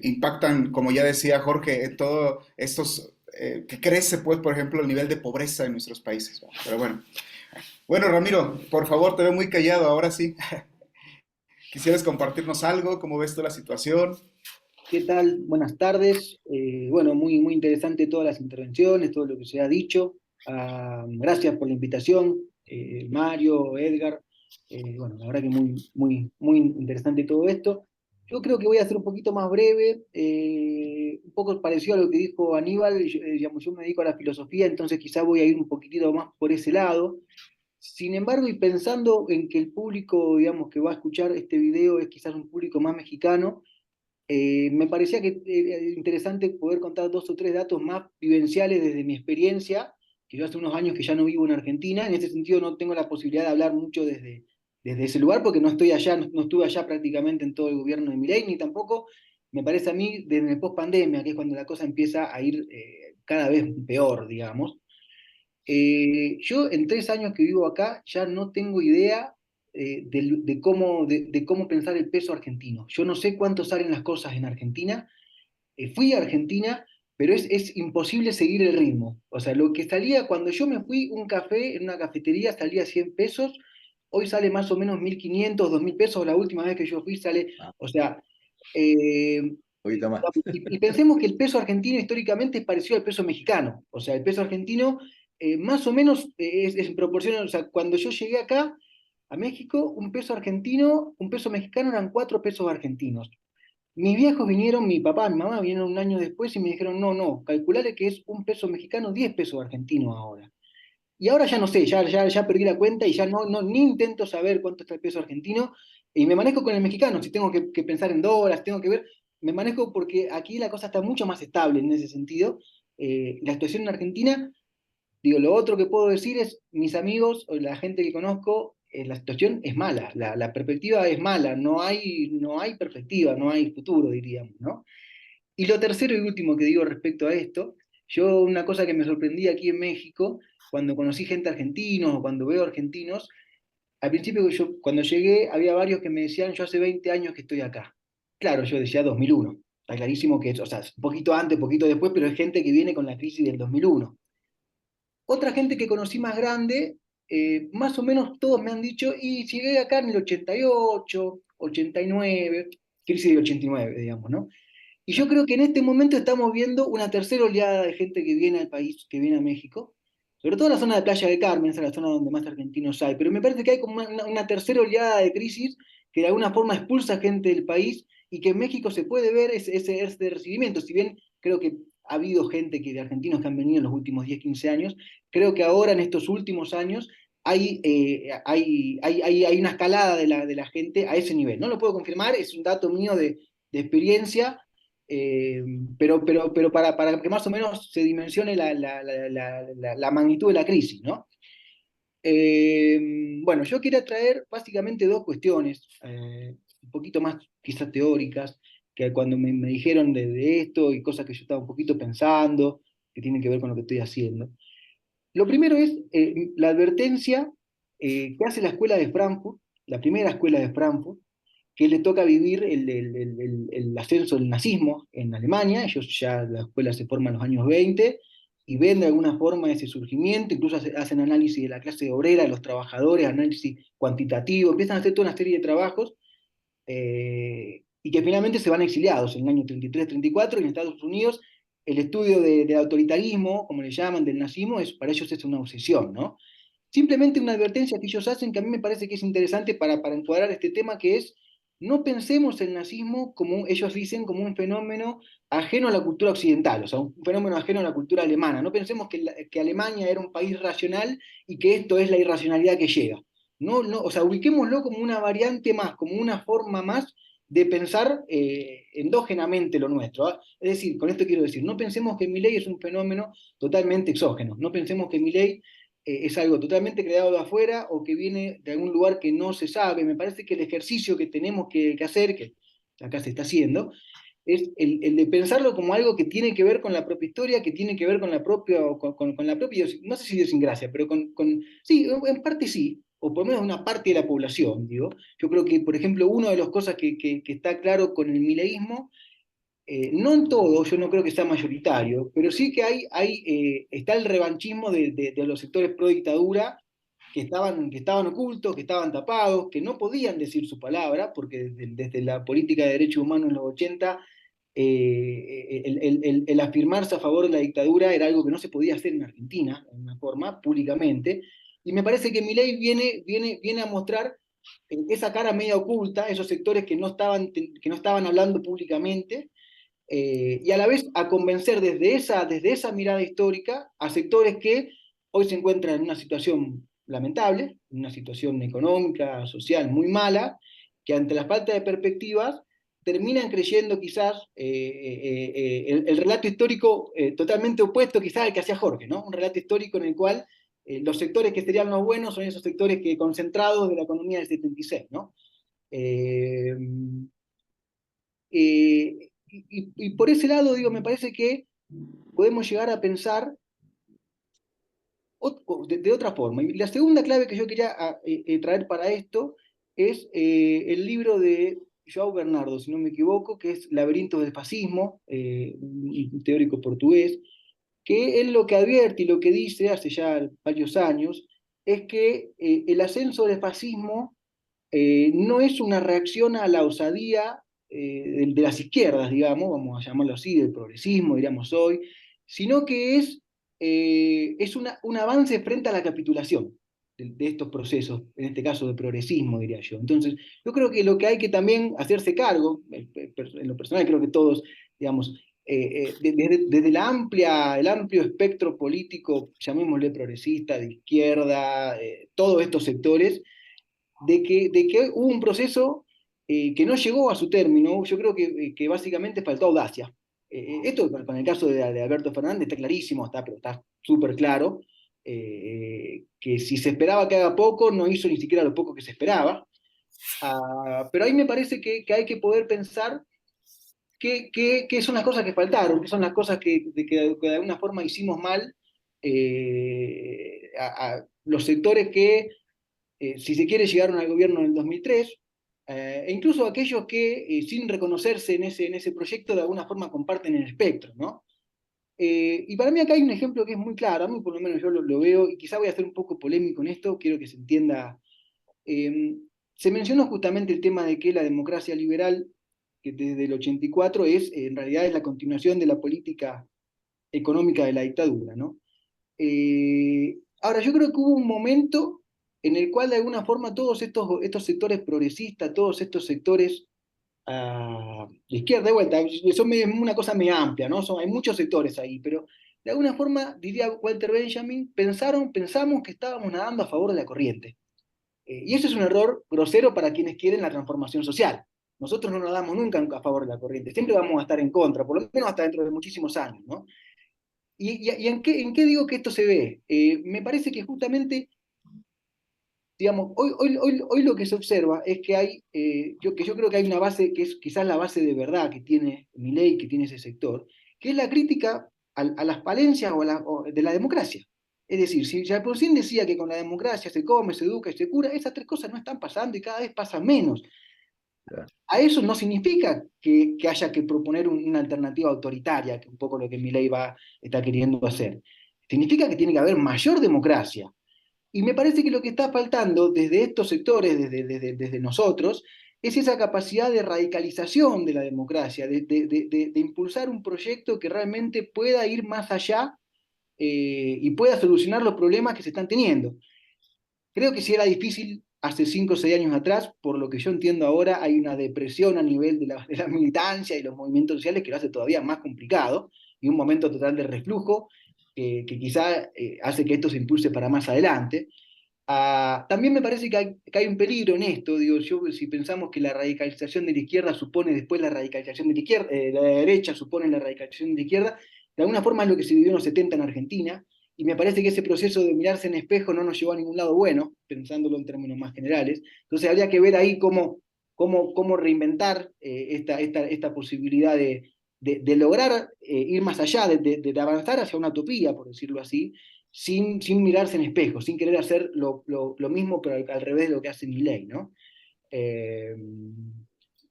Impactan, como ya decía Jorge, en todo estos, que crece, pues, por ejemplo, el nivel de pobreza en nuestros países, ¿no? Pero bueno. Bueno, Ramiro, por favor, te veo muy callado, ahora sí. ¿Quisieras compartirnos algo? ¿Cómo ves tú la situación? ¿Qué tal? Buenas tardes. Bueno, muy interesante todas las intervenciones, todo lo que se ha dicho. Gracias por la invitación, Mario, Edgar. Bueno, la verdad que muy interesante todo esto. Yo creo que voy a ser un poquito más breve, un poco parecido a lo que dijo Aníbal. Digamos, yo me dedico a la filosofía, entonces quizá voy a ir un poquitito más por ese lado. Sin embargo, y pensando en que el público, digamos, que va a escuchar este video es quizás un público más mexicano, me parecía que era interesante poder contar dos o tres datos más vivenciales desde mi experiencia, que yo hace unos años que ya no vivo en Argentina. En ese sentido no tengo la posibilidad de hablar mucho desde ese lugar, porque no estoy allá, no estuve allá prácticamente en todo el gobierno de Milei, ni tampoco, me parece a mí, desde el post-pandemia, que es cuando la cosa empieza a ir cada vez peor, digamos. Yo en 3 años que vivo acá ya no tengo idea de cómo pensar el peso argentino. Yo no sé cuánto salen las cosas en Argentina. Fui a Argentina, pero es imposible seguir el ritmo. O sea, lo que salía cuando yo me fui, un café en una cafetería salía 100 pesos, hoy sale más o menos 1.500, 2.000 pesos. La última vez que yo fui sale, o sea, eh, Ahorita más. y pensemos que el peso argentino históricamente es parecido al peso mexicano. O sea, el peso argentino más o menos es en proporción. O sea, cuando yo llegué acá a México, un peso argentino, un peso mexicano eran 4 pesos argentinos. Mis viejos vinieron, mi papá, mi mamá vinieron un año después y me dijeron, no, calculale que es un peso mexicano, 10 pesos argentinos ahora. Y ahora ya no sé, ya perdí la cuenta y ya ni intento saber cuánto está el peso argentino, y me manejo con el mexicano. Si tengo que pensar en dólares, tengo que ver, me manejo porque aquí la cosa está mucho más estable en ese sentido. La situación en Argentina, digo, lo otro que puedo decir es, mis amigos o la gente que conozco, la situación es mala, la perspectiva es mala, no hay perspectiva, no hay futuro, diríamos, ¿no? Y lo tercero y último que digo respecto a esto, yo una cosa que me sorprendí aquí en México, cuando conocí gente argentina o cuando veo argentinos, al principio yo, cuando llegué, había varios que me decían, yo hace 20 años que estoy acá. Claro, yo decía 2001. Está clarísimo que, o sea, un poquito antes, un poquito después, pero es gente que viene con la crisis del 2001. Otra gente que conocí más grande, más o menos todos me han dicho, y llegué acá en el 88, 89, crisis del 89, digamos, ¿no? Y yo creo que en este momento estamos viendo una tercera oleada de gente que viene al país, que viene a México, sobre todo en la zona de Playa del Carmen, esa es la zona donde más argentinos hay, pero me parece que hay como una tercera oleada de crisis que de alguna forma expulsa gente del país y que en México se puede ver ese recibimiento, si bien creo que ha habido gente de argentinos que han venido en los últimos 10, 15 años, creo que ahora en estos últimos años hay una escalada de la gente a ese nivel. No lo puedo confirmar, es un dato mío de experiencia, pero para que más o menos se dimensione la magnitud de la crisis, ¿no? Bueno, yo quería traer básicamente dos cuestiones, un poquito más quizás teóricas, que cuando me dijeron de esto y cosas que yo estaba un poquito pensando, que tienen que ver con lo que estoy haciendo. Lo primero es la advertencia que hace la escuela de Frankfurt, la primera escuela de Frankfurt, que le toca vivir el ascenso del nazismo en Alemania. Ellos ya, la escuela se forma en los años 20 y ven de alguna forma ese surgimiento, incluso hacen análisis de la clase obrera, de los trabajadores, análisis cuantitativo, empiezan a hacer toda una serie de trabajos y que finalmente se van exiliados en el año 33-34 y en Estados Unidos el estudio del autoritarismo, como le llaman, del nazismo, para ellos es una obsesión, ¿no? Simplemente una advertencia que ellos hacen que a mí me parece que es interesante para encuadrar este tema, que es, no pensemos el nazismo, como ellos dicen, como un fenómeno ajeno a la cultura occidental, o sea, un fenómeno ajeno a la cultura alemana. No pensemos que Alemania era un país racional y que esto es la irracionalidad que llega. No, no, o sea, ubiquémoslo como una variante más, como una forma más de pensar endógenamente lo nuestro, ¿eh? Es decir, con esto quiero decir, no pensemos que Milei es un fenómeno totalmente exógeno, no pensemos que Milei es algo totalmente creado de afuera o que viene de algún lugar que no se sabe. Me parece que el ejercicio que tenemos que hacer, que acá se está haciendo, es el de pensarlo como algo que tiene que ver con la propia historia, que tiene que ver con la propia, con la propia, no sé si idiosincrasia, pero sí, en parte sí, o por lo menos una parte de la población, digo. Yo creo que, por ejemplo, una de las cosas que está claro con el mileísmo, no en todo, yo no creo que sea mayoritario, pero sí que está el revanchismo de los sectores pro dictadura que estaban ocultos, que estaban tapados, que no podían decir su palabra, porque desde la política de derechos humanos en los 80 el afirmarse a favor de la dictadura era algo que no se podía hacer en Argentina, de una forma, públicamente, y me parece que Milei viene a mostrar esa cara media oculta, esos sectores que no estaban hablando públicamente, y a la vez a convencer desde esa mirada histórica a sectores que hoy se encuentran en una situación lamentable, en una situación económica, social muy mala, que ante la falta de perspectivas terminan creyendo quizás el relato histórico totalmente opuesto quizás al que hacía Jorge, ¿no? Un relato histórico en el cual los sectores que serían los buenos son esos sectores que concentrados de la economía del 76, ¿no? Eh, y por ese lado, digo, me parece que podemos llegar a pensar de otra forma. Y la segunda clave que yo quería traer para esto es el libro de João Bernardo, si no me equivoco, que es Laberintos del Fascismo, un teórico portugués, que él lo que advierte y lo que dice hace ya varios años es que el ascenso del fascismo no es una reacción a la osadía de las izquierdas, digamos, vamos a llamarlo así, del progresismo, diríamos hoy, sino que es un avance frente a la capitulación de estos procesos, en este caso de progresismo, diría yo. Entonces, yo creo que lo que hay que también hacerse cargo, en lo personal creo que todos, digamos, desde el amplio espectro político, llamémosle progresista, de izquierda, todos estos sectores, de que hubo un proceso que no llegó a su término. Yo creo que básicamente faltó audacia. Esto con el caso de Alberto Fernández está clarísimo, pero está súper claro, que si se esperaba que haga poco, no hizo ni siquiera lo poco que se esperaba. Pero ahí me parece que hay que poder pensar qué son las cosas que faltaron, qué son las cosas que de alguna forma hicimos mal, a los sectores que si se quiere, llegaron al gobierno en el 2003, e incluso aquellos que, sin reconocerse en ese proyecto, de alguna forma comparten el espectro, ¿no? Y para mí acá hay un ejemplo que es muy claro, a mí por lo menos yo lo veo, y quizá voy a ser un poco polémico en esto, quiero que se entienda. Se mencionó justamente el tema de que la democracia liberal, que desde el 84 en realidad es la continuación de la política económica de la dictadura, ¿no? Ahora, yo creo que hubo un momento en el cual de alguna forma todos estos sectores progresistas, todos estos sectores de izquierda, de vuelta, eso es una cosa muy amplia, ¿no? Hay muchos sectores ahí, pero de alguna forma, diría Walter Benjamin, pensamos que estábamos nadando a favor de la corriente. Y eso es un error grosero para quienes quieren la transformación social. Nosotros no nadamos nunca a favor de la corriente, siempre vamos a estar en contra, por lo menos hasta dentro de muchísimos años, ¿no? ¿Y en qué digo que esto se ve? Me parece que justamente, digamos, hoy lo que se observa es que yo creo que hay una base que es quizás la base de verdad que tiene Milei, que tiene ese sector, que es la crítica a las falencias de la democracia. Es decir, si Alfonsín decía que con la democracia se come, se educa y se cura, esas tres cosas no están pasando y cada vez pasan menos. A eso no significa que haya que proponer una alternativa autoritaria, que es un poco lo que Milei está queriendo hacer. Significa que tiene que haber mayor democracia. Y me parece que lo que está faltando desde estos sectores, desde nosotros, es esa capacidad de radicalización de la democracia, de impulsar un proyecto que realmente pueda ir más allá y pueda solucionar los problemas que se están teniendo. Creo que si era difícil hace 5 o 6 años atrás, por lo que yo entiendo ahora, hay una depresión a nivel de la militancia y los movimientos sociales que lo hace todavía más complicado, y un momento total de reflujo que quizá hace que esto se impulse para más adelante. También me parece que hay un peligro en esto, digo, si pensamos que la radicalización de la izquierda supone después la radicalización de la izquierda, la derecha supone la radicalización de la izquierda, de alguna forma es lo que se vivió en los 70 en Argentina, y me parece que ese proceso de mirarse en espejo no nos llevó a ningún lado bueno, pensándolo en términos más generales. Entonces habría que ver ahí cómo reinventar esta posibilidad de lograr ir más allá, de avanzar hacia una utopía, por decirlo así, sin mirarse en espejo, sin querer hacer lo mismo, pero al revés de lo que hace Milei, ¿no?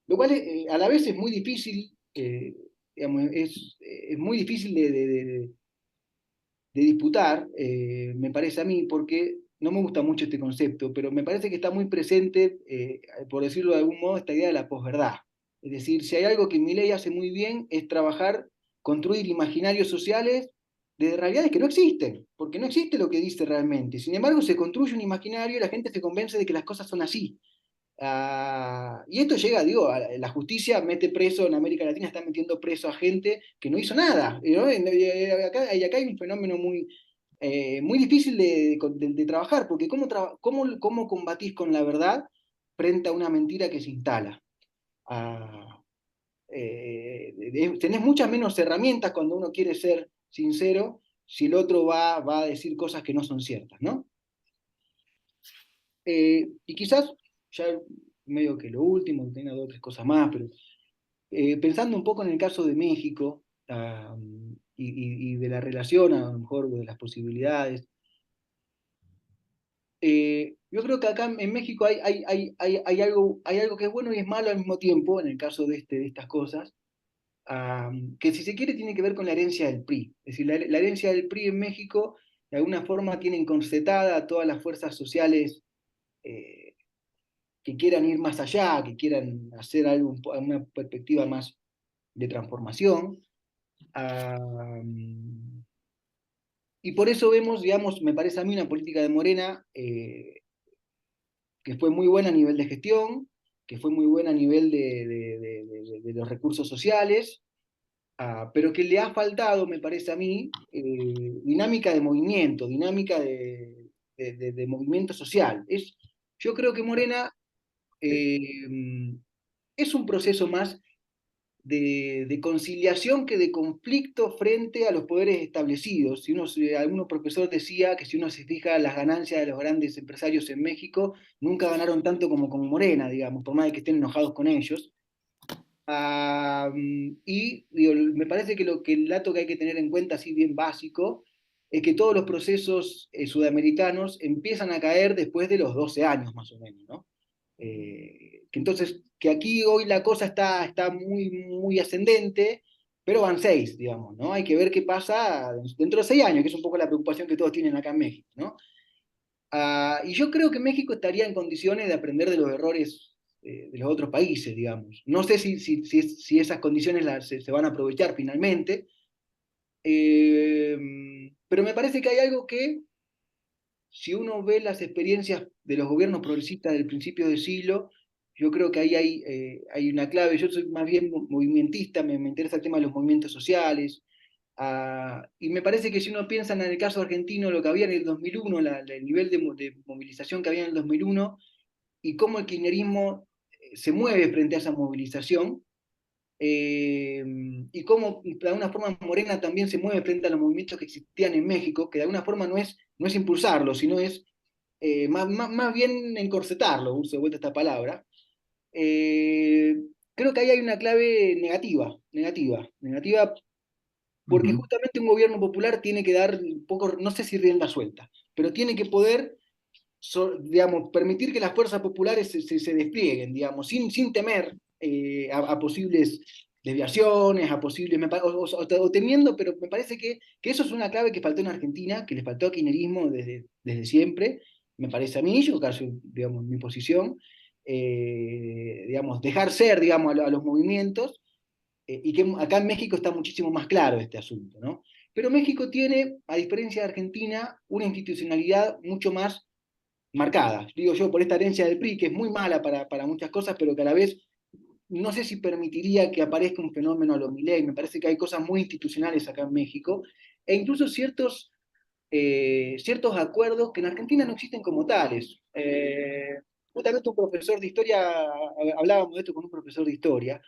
Lo cual a la vez es muy difícil, digamos, es muy difícil de disputar, me parece a mí, porque no me gusta mucho este concepto, pero me parece que está muy presente, por decirlo de algún modo, esta idea de la posverdad. Es decir, si hay algo que Milei hace muy bien es construir imaginarios sociales de realidades que no existen, porque no existe lo que dice realmente. Sin embargo, se construye un imaginario y la gente se convence de que las cosas son así. Y esto llega, digo, la justicia mete preso, en América Latina está metiendo preso a gente que no hizo nada, ¿no? Acá hay un fenómeno muy difícil de trabajar, porque ¿cómo combatís con la verdad frente a una mentira que se instala? Tenés muchas menos herramientas cuando uno quiere ser sincero, si el otro va a decir cosas que no son ciertas, ¿no? Y quizás, ya medio que lo último, tengo 2 o 3 cosas más, pero pensando un poco en el caso de México y de la relación, a lo mejor de las posibilidades, yo creo que acá en México hay algo que es bueno y es malo al mismo tiempo, en el caso de estas cosas, que si se quiere tiene que ver con la herencia del PRI. Es decir, la herencia del PRI en México de alguna forma tiene encorsetada a todas las fuerzas sociales que quieran ir más allá, que quieran hacer algo, una perspectiva más de transformación. Y por eso vemos, digamos, me parece a mí una política de Morena que fue muy buena a nivel de gestión, que fue muy buena a nivel de los recursos sociales, pero que le ha faltado, me parece a mí, dinámica de movimiento, dinámica de movimiento social. Yo creo que Morena es un proceso más de conciliación que de conflicto frente a los poderes establecidos. Algunos profesor decía que si uno se fija las ganancias de los grandes empresarios en México, nunca ganaron tanto como con Morena, digamos, por más de que estén enojados con ellos. Y digo, me parece que el dato que hay que tener en cuenta, así bien básico, es que todos los procesos sudamericanos empiezan a caer después de los 12 años más o menos, ¿no? Que entonces, que aquí hoy la cosa está muy, muy ascendente, pero van 6, digamos, ¿no? Hay que ver qué pasa dentro de 6 años, que es un poco la preocupación que todos tienen acá en México, ¿no? Y yo creo que México estaría en condiciones de aprender de los errores de los otros países, digamos. No sé si esas condiciones se van a aprovechar finalmente, pero me parece que hay algo que, si uno ve las experiencias de los gobiernos progresistas del principio del siglo, yo creo que ahí hay una clave. Yo soy más bien movimentista, me interesa el tema de los movimientos sociales, y me parece que si uno piensa en el caso argentino, lo que había en el 2001, el nivel de movilización que había en el 2001, y cómo el kirchnerismo se mueve frente a esa movilización, y cómo de alguna forma Morena también se mueve frente a los movimientos que existían en México, que de alguna forma no es impulsarlo, sino es más bien encorsetarlo, uso de vuelta esta palabra. Eh, Creo que ahí hay una clave negativa, porque Ujú. justamente un gobierno popular tiene que dar un poco, no sé si rienda suelta, pero tiene que poder, digamos, permitir que las fuerzas populares se desplieguen, digamos, sin temer a posibles desviaciones, a posibles, o temiendo, pero me parece que eso es una clave que faltó en Argentina, que le faltó a kirchnerismo desde siempre, me parece a mí, yo casi, digamos, mi posición, digamos, dejar ser, digamos, a los movimientos, y que acá en México está muchísimo más claro este asunto, ¿no? Pero México tiene, a diferencia de Argentina, una institucionalidad mucho más marcada. Digo yo, por esta herencia del PRI, que es muy mala para muchas cosas, pero que a la vez no sé si permitiría que aparezca un fenómeno a lo Milei. Me parece que hay cosas muy institucionales acá en México, e incluso ciertos acuerdos que en Argentina no existen como tales. Justamente un profesor de historia, hablábamos de esto con un profesor de historia.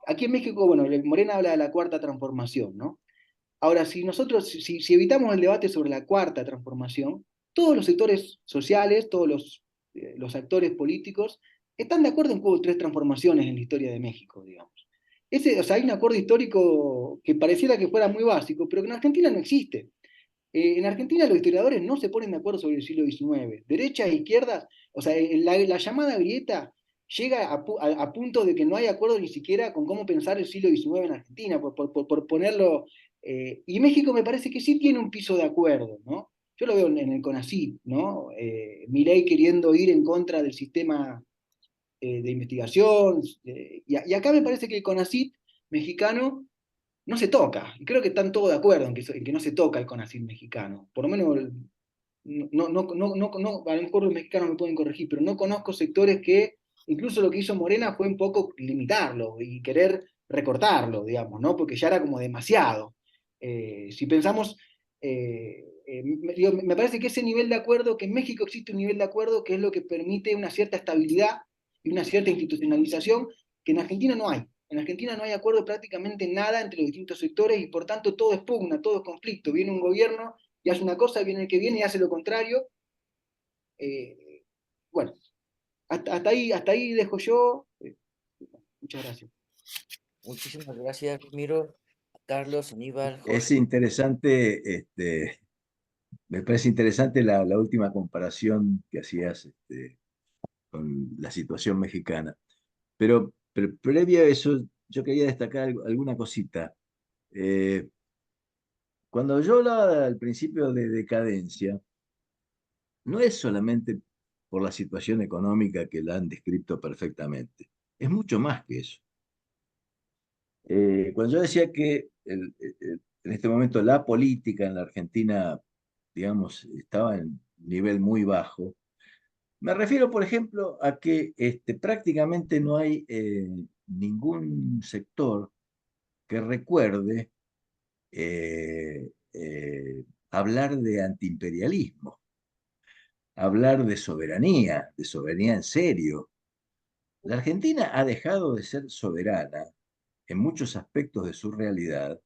Aquí en México, bueno, Morena habla de la cuarta transformación, ¿no? Ahora, si evitamos el debate sobre la cuarta transformación, todos los sectores sociales, todos los actores políticos, están de acuerdo en que hubo 3 transformaciones en la historia de México, digamos. O sea, hay un acuerdo histórico que pareciera que fuera muy básico, pero que en Argentina no existe. En Argentina los historiadores no se ponen de acuerdo sobre el siglo XIX. Derechas e izquierdas, o sea, la llamada grieta llega a punto de que no hay acuerdo ni siquiera con cómo pensar el siglo XIX en Argentina, por ponerlo. Y México me parece que sí tiene un piso de acuerdo, ¿no? Yo lo veo en el CONACYT, ¿no? Milei queriendo ir en contra del sistema de investigación. Y acá me parece que el CONACYT mexicano no se toca. Y creo que están todos de acuerdo en que no se toca el CONACYT mexicano. Por lo menos, a lo mejor los mexicanos me pueden corregir, pero no conozco sectores que, incluso lo que hizo Morena fue un poco limitarlo y querer recortarlo, digamos, ¿no? Porque ya era como demasiado. Si pensamos, me parece que ese nivel de acuerdo, que en México existe un nivel de acuerdo que es lo que permite una cierta estabilidad y una cierta institucionalización que en Argentina no hay. En Argentina no hay acuerdo prácticamente en nada entre los distintos sectores y por tanto todo es pugna, todo es conflicto. Viene un gobierno y hace una cosa, viene el que viene y hace lo contrario. Eh, bueno, hasta ahí dejo yo. Muchas gracias. Muchísimas gracias, Miro, Carlos, Aníbal, Es Jorge. interesante, me parece interesante la última comparación que hacías, con la situación mexicana. Pero previo a eso, yo quería destacar alguna cosita. Eh, Cuando yo hablaba al principio de decadencia, no es solamente por la situación económica que la han descrito perfectamente, es mucho más que eso. Cuando yo decía que en este momento la política en la Argentina, digamos, estaba en nivel muy bajo, me refiero, por ejemplo, a que prácticamente no hay ningún sector que recuerde hablar de antiimperialismo, hablar de soberanía en serio. La Argentina ha dejado de ser soberana en muchos aspectos de su realidad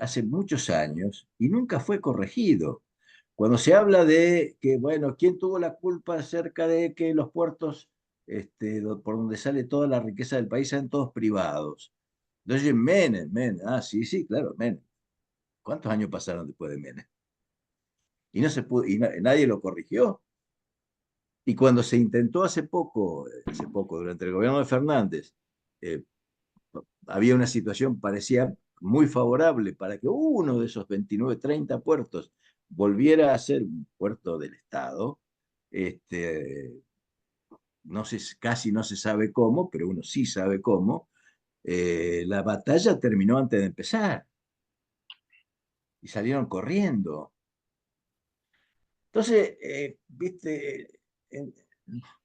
hace muchos años y nunca fue corregido. Cuando se habla de que, bueno, ¿quién tuvo la culpa acerca de que los puertos por donde sale toda la riqueza del país sean todos privados? Entonces, Menem, sí, sí, claro, Menem. ¿Cuántos años pasaron después de Menem? Y no se pudo, nadie lo corrigió. Y cuando se intentó hace poco, durante el gobierno de Fernández, eh, había una situación, parecía muy favorable para que uno de esos 29, 30 puertos volviera a ser un puerto del Estado. No sé, casi no se sabe cómo, pero uno sí sabe cómo. La batalla terminó antes de empezar y salieron corriendo. Entonces, viste,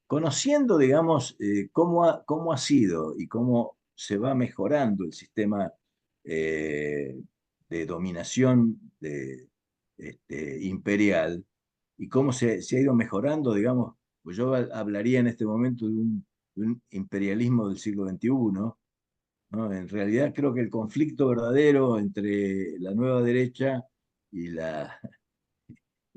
conociendo, digamos, cómo ha sido y cómo se va mejorando el sistema eh, de dominación imperial y cómo se ha ido mejorando, digamos, pues yo hablaría en este momento de un imperialismo del siglo XXI, ¿no? En realidad creo que el conflicto verdadero entre la nueva derecha y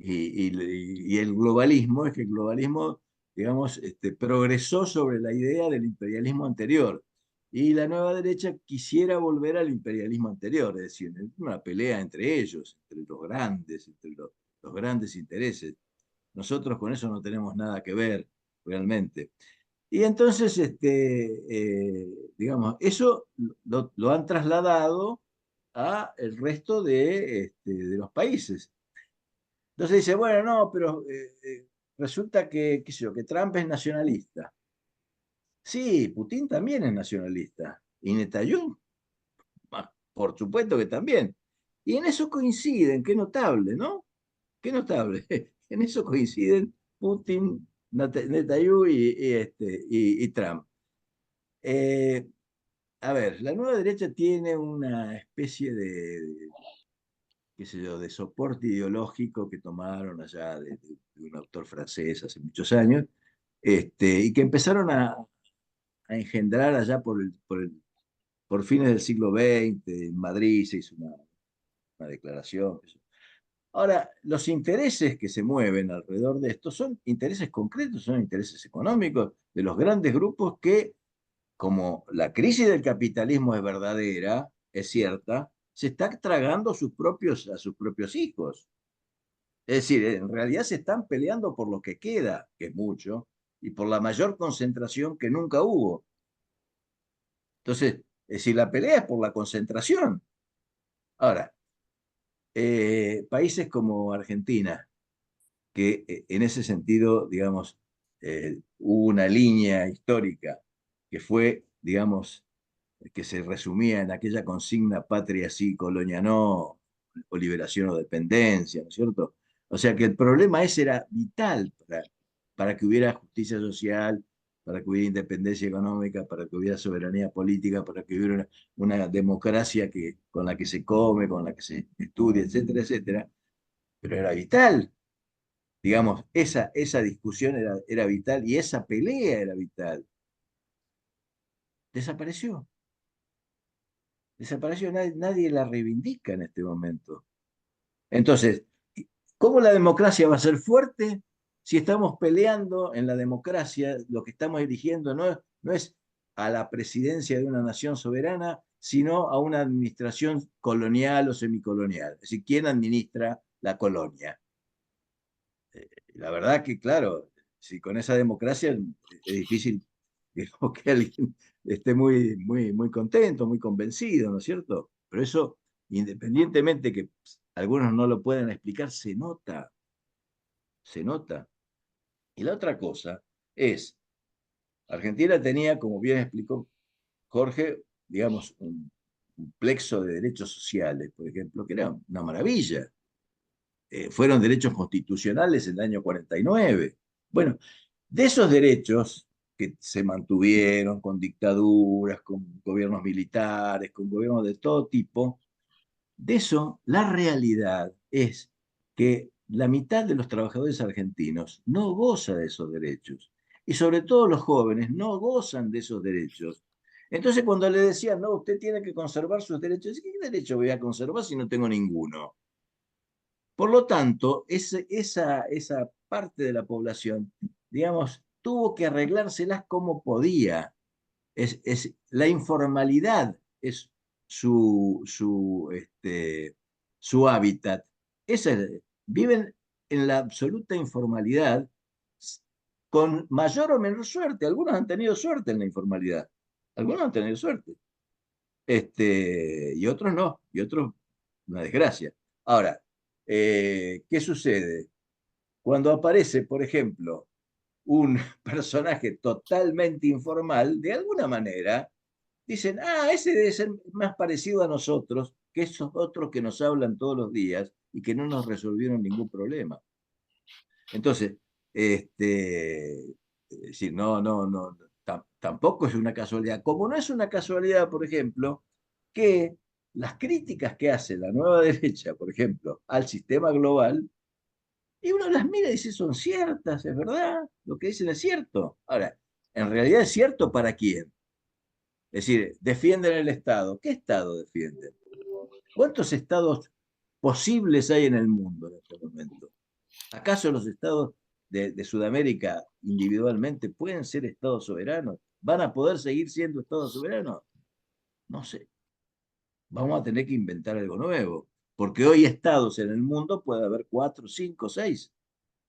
y el globalismo, es que el globalismo, digamos, progresó sobre la idea del imperialismo anterior. Y la nueva derecha quisiera volver al imperialismo anterior, es decir, una pelea entre ellos, entre los grandes intereses. Nosotros con eso no tenemos nada que ver, realmente. Y entonces, digamos, eso lo han trasladado a el resto de los países. Entonces dice, bueno, no, pero resulta que, qué sé yo, que Trump es nacionalista. Sí, Putin también es nacionalista. Y Netanyahu, por supuesto que también. Y en eso coinciden, qué notable, ¿no? Qué notable. En eso coinciden Putin, Netanyahu y Trump. Eh, a ver, la nueva derecha tiene una especie de qué sé yo, de soporte ideológico que tomaron allá de un autor francés hace muchos años, y que empezaron a engendrar allá por fines del siglo XX. En Madrid se hizo una declaración. Ahora, los intereses que se mueven alrededor de esto son intereses concretos, son intereses económicos de los grandes grupos que, como la crisis del capitalismo es verdadera, es cierta, se está tragando a sus propios hijos. Es decir, en realidad se están peleando por lo que queda, que es mucho, y por la mayor concentración que nunca hubo. Entonces, es decir, la pelea es por la concentración. Ahora, países como Argentina, que en ese sentido, digamos, hubo una línea histórica que fue, digamos, que se resumía en aquella consigna patria sí, colonia no, o liberación o dependencia, ¿no es cierto? O sea que el problema ese era vital para que hubiera justicia social, para que hubiera independencia económica, para que hubiera soberanía política, para que hubiera una democracia con la que se come, con la que se estudia, etcétera, etcétera. Pero era vital, digamos, esa discusión era vital y esa pelea era vital. Desapareció. Desapareció, nadie la reivindica en este momento. Entonces, ¿cómo la democracia va a ser fuerte si estamos peleando en la democracia? Lo que estamos eligiendo no es a la presidencia de una nación soberana, sino a una administración colonial o semicolonial. Es decir, ¿quién administra la colonia? La verdad que, claro, si con esa democracia es difícil digamos, que alguien esté muy, muy, muy contento, muy convencido, ¿no es cierto? Pero eso, independientemente que algunos no lo puedan explicar, se nota, se nota. Y la otra cosa es, Argentina tenía, como bien explicó Jorge, digamos, un plexo de derechos sociales, por ejemplo, que era una maravilla. Fueron derechos constitucionales en el año 49. Bueno, de esos derechos que se mantuvieron con dictaduras, con gobiernos militares, con gobiernos de todo tipo, de eso la realidad es que la mitad de los trabajadores argentinos no goza de esos derechos. Y sobre todo los jóvenes no gozan de esos derechos. Entonces cuando le decían, no, usted tiene que conservar sus derechos, ¿qué derecho voy a conservar si no tengo ninguno? Por lo tanto, esa parte de la población, digamos, tuvo que arreglárselas como podía. La informalidad es su su hábitat. Viven en la absoluta informalidad, con mayor o menor suerte. Algunos han tenido suerte en la informalidad, algunos han tenido suerte, y otros no, y otros una desgracia. Ahora, ¿qué sucede? Cuando aparece, por ejemplo, un personaje totalmente informal, de alguna manera dicen, ese debe ser más parecido a nosotros que esos otros que nos hablan todos los días y que no nos resolvieron ningún problema. Entonces, es decir, no, tampoco es una casualidad. Como no es una casualidad, por ejemplo, que las críticas que hace la nueva derecha, por ejemplo, al sistema global, y uno las mira y dice, son ciertas, es verdad, lo que dicen es cierto. Ahora, en realidad es cierto para quién. Es decir, defienden el Estado. ¿Qué Estado defienden? ¿Cuántos estados posibles hay en el mundo en este momento? ¿Acaso los estados de Sudamérica individualmente pueden ser estados soberanos? ¿Van a poder seguir siendo estados soberanos? No sé. Vamos a tener que inventar algo nuevo. Porque hoy estados en el mundo puede haber 4, 5, 6.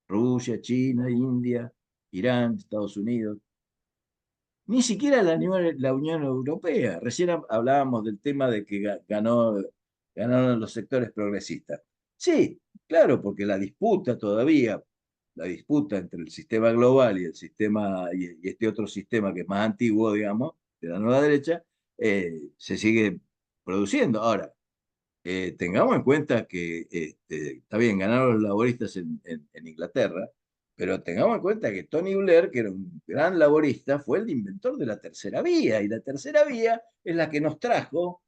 Rusia, China, India, Irán, Estados Unidos. Ni siquiera la Unión Europea. Recién hablábamos del tema de que ganaron los sectores progresistas. Sí, claro, porque la disputa entre el sistema global y el sistema y este otro sistema que es más antiguo, digamos, de la nueva derecha, se sigue produciendo. Ahora, tengamos en cuenta que está bien, ganaron los laboristas en Inglaterra, pero tengamos en cuenta que Tony Blair, que era un gran laborista, fue el inventor de la tercera vía, y la tercera vía es la que nos trajo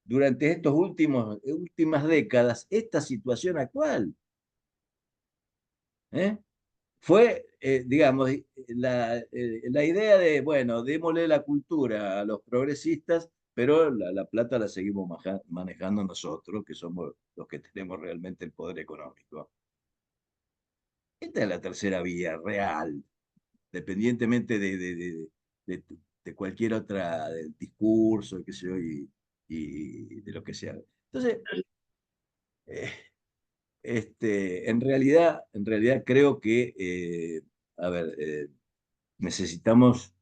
durante estas últimas décadas esta situación actual. ¿Eh? Fue, digamos, la idea de, bueno, démosle la cultura a los progresistas, pero la plata la seguimos manejando nosotros, que somos los que tenemos realmente el poder económico. Esta es la tercera vía real, dependientemente de, de cualquier otra discurso, qué sé yo, y de lo que sea. Entonces, eh, en realidad creo que, a ver, necesitamos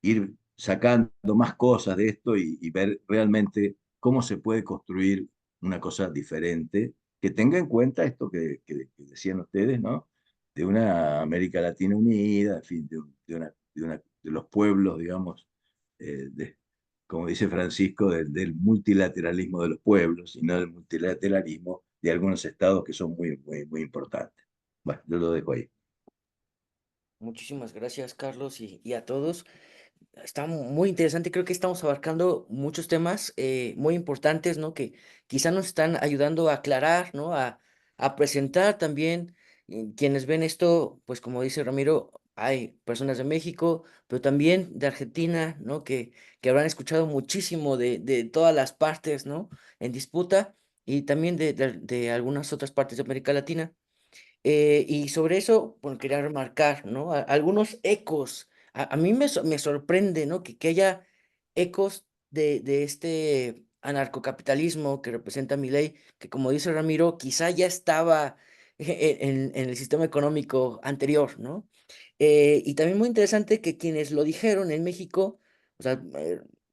ir sacando más cosas de esto y ver realmente cómo se puede construir una cosa diferente, que tenga en cuenta esto que decían ustedes, ¿no? De una América Latina unida, en fin, de los pueblos, digamos, como dice Francisco, del multilateralismo de los pueblos y no del multilateralismo de algunos estados que son muy, muy, muy importantes. Bueno, yo lo dejo ahí. Muchísimas gracias, Carlos, y a todos. Está muy interesante, creo que estamos abarcando muchos temas muy importantes, ¿no? Que quizá nos están ayudando a aclarar, ¿no? A presentar también quienes ven esto, pues como dice Ramiro, hay personas de México, pero también de Argentina, ¿no? Que habrán escuchado muchísimo de todas las partes, ¿no? En disputa y también de algunas otras partes de América Latina. Y sobre eso, bueno, quería remarcar, ¿no? Algunos ecos. A mí me sorprende, ¿no? Que haya ecos de este anarcocapitalismo que representa Milei, que como dice Ramiro, quizá ya estaba en el sistema económico anterior, ¿no? Y también muy interesante que quienes lo dijeron en México, o sea,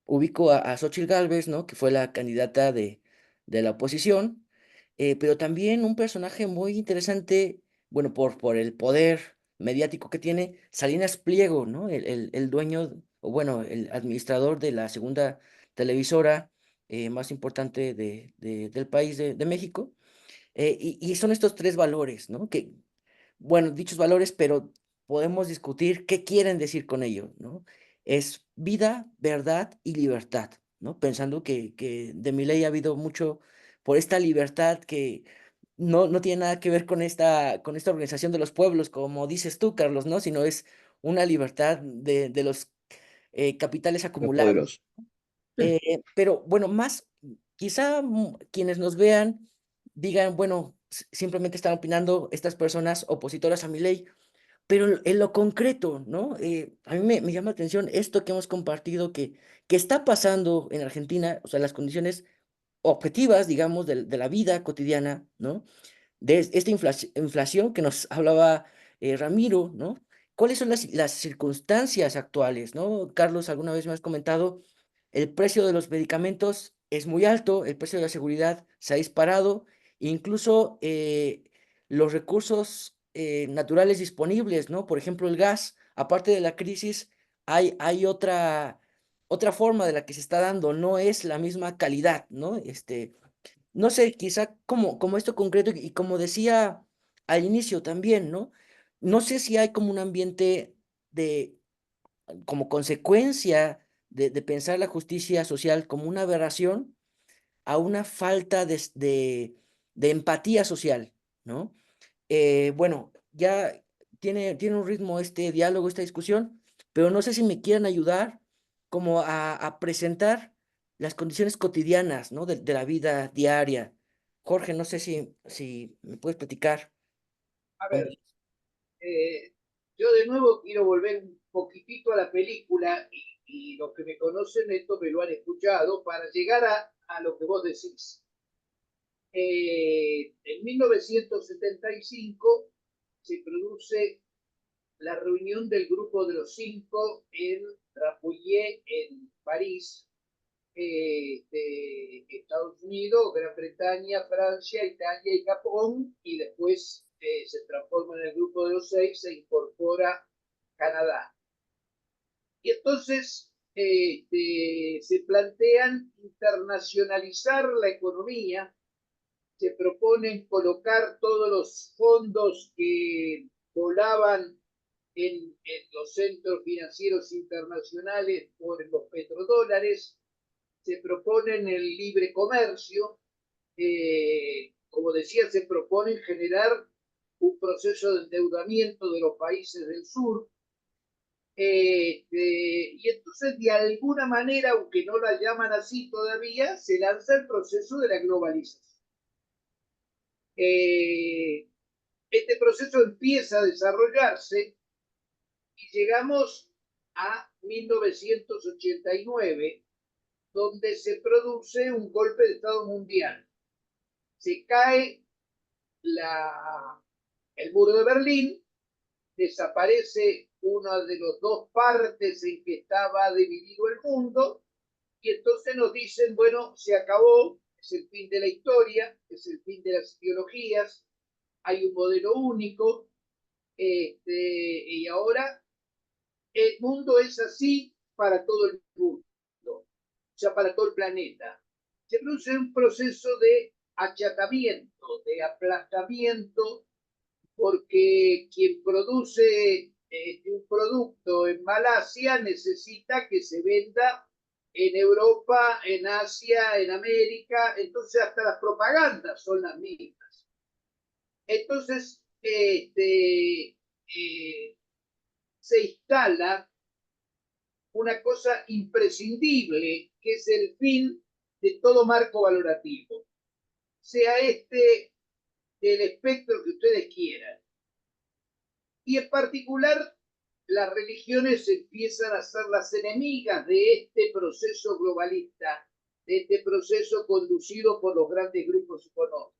ubico a Xóchitl Gálvez, ¿no? Que fue la candidata de la oposición, pero también un personaje muy interesante, bueno, por el poder mediático que tiene, Salinas Pliego, ¿no? El dueño, o bueno, el administrador de la segunda televisora más importante del país de México. Y son estos tres valores, ¿no? Que, bueno, dichos valores, pero podemos discutir qué quieren decir con ello, ¿no? Es vida, verdad y libertad, ¿no? Pensando que de mi ley ha habido mucho por esta libertad que no tiene nada que ver con esta organización de los pueblos, como dices tú, Carlos, ¿no? Sino es una libertad de los capitales Los acumulados. poderosos. Sí. Pero bueno, más, quizá quienes nos vean digan, bueno, simplemente están opinando estas personas opositoras a mi ley, pero en lo concreto, ¿no? A mí me llama la atención esto que hemos compartido que está pasando en Argentina, o sea, las condiciones objetivas, digamos, de la vida cotidiana, ¿no? De esta inflación que nos hablaba Ramiro, ¿no? ¿Cuáles son las circunstancias actuales, ¿no? Carlos, alguna vez me has comentado, el precio de los medicamentos es muy alto, el precio de la seguridad se ha disparado, e incluso los recursos naturales disponibles, ¿no? Por ejemplo, el gas, aparte de la crisis, hay otra forma de la que se está dando, no es la misma calidad, ¿no? No sé, quizá como esto concreto y como decía al inicio también, ¿no? No sé si hay como un ambiente de, como consecuencia de pensar la justicia social como una aberración a una falta de empatía social, ¿no? Bueno, ya tiene un ritmo este diálogo, esta discusión, pero no sé si me quieran ayudar como a presentar las condiciones cotidianas, ¿no? De la vida diaria. Jorge, no sé si me puedes platicar. A cómo- ver, yo de nuevo quiero volver un poquitito a la película y los que me conocen esto me lo han escuchado para llegar a lo que vos decís. En 1975 se produce la reunión del Grupo de los Cinco en Rambouillet, en París, de Estados Unidos, Gran Bretaña, Francia, Italia y Japón, y después se transforma en el Grupo de los Seis, se incorpora Canadá. Y entonces se plantean internacionalizar la economía, se proponen colocar todos los fondos que volaban en los centros financieros internacionales por los petrodólares, se proponen el libre comercio, como decía, se propone generar un proceso de endeudamiento de los países del sur, y entonces de alguna manera, aunque no la llaman así todavía, se lanza el proceso de la globalización. Este proceso empieza a desarrollarse y llegamos a 1989, donde se produce un golpe de Estado mundial. Se cae el muro de Berlín, desaparece una de las dos partes en que estaba dividido el mundo, y entonces nos dicen, bueno, se acabó, es el fin de la historia, es el fin de las ideologías, hay un modelo único, y ahora el mundo es así para todo el mundo, o sea, para todo el planeta. Se produce un proceso de achatamiento, de aplastamiento, porque quien produce un producto en Malasia necesita que se venda en Europa, en Asia, en América, entonces hasta las propagandas son las mismas. Entonces, se instala una cosa imprescindible, que es el fin de todo marco valorativo, sea este del espectro que ustedes quieran. Y en particular, las religiones empiezan a ser las enemigas de este proceso globalista, de este proceso conducido por los grandes grupos económicos.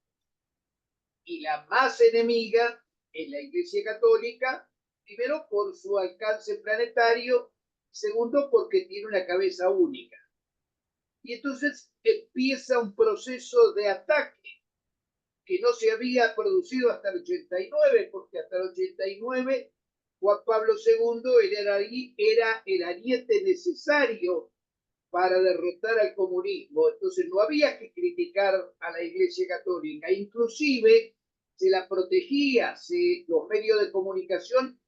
Y la más enemiga es la Iglesia Católica, primero por su alcance planetario, segundo porque tiene una cabeza única. Y entonces empieza un proceso de ataque que no se había producido hasta el 89, porque hasta el 89 Juan Pablo II era el ariete necesario para derrotar al comunismo. Entonces no había que criticar a la Iglesia Católica, inclusive se la protegía, los medios de comunicación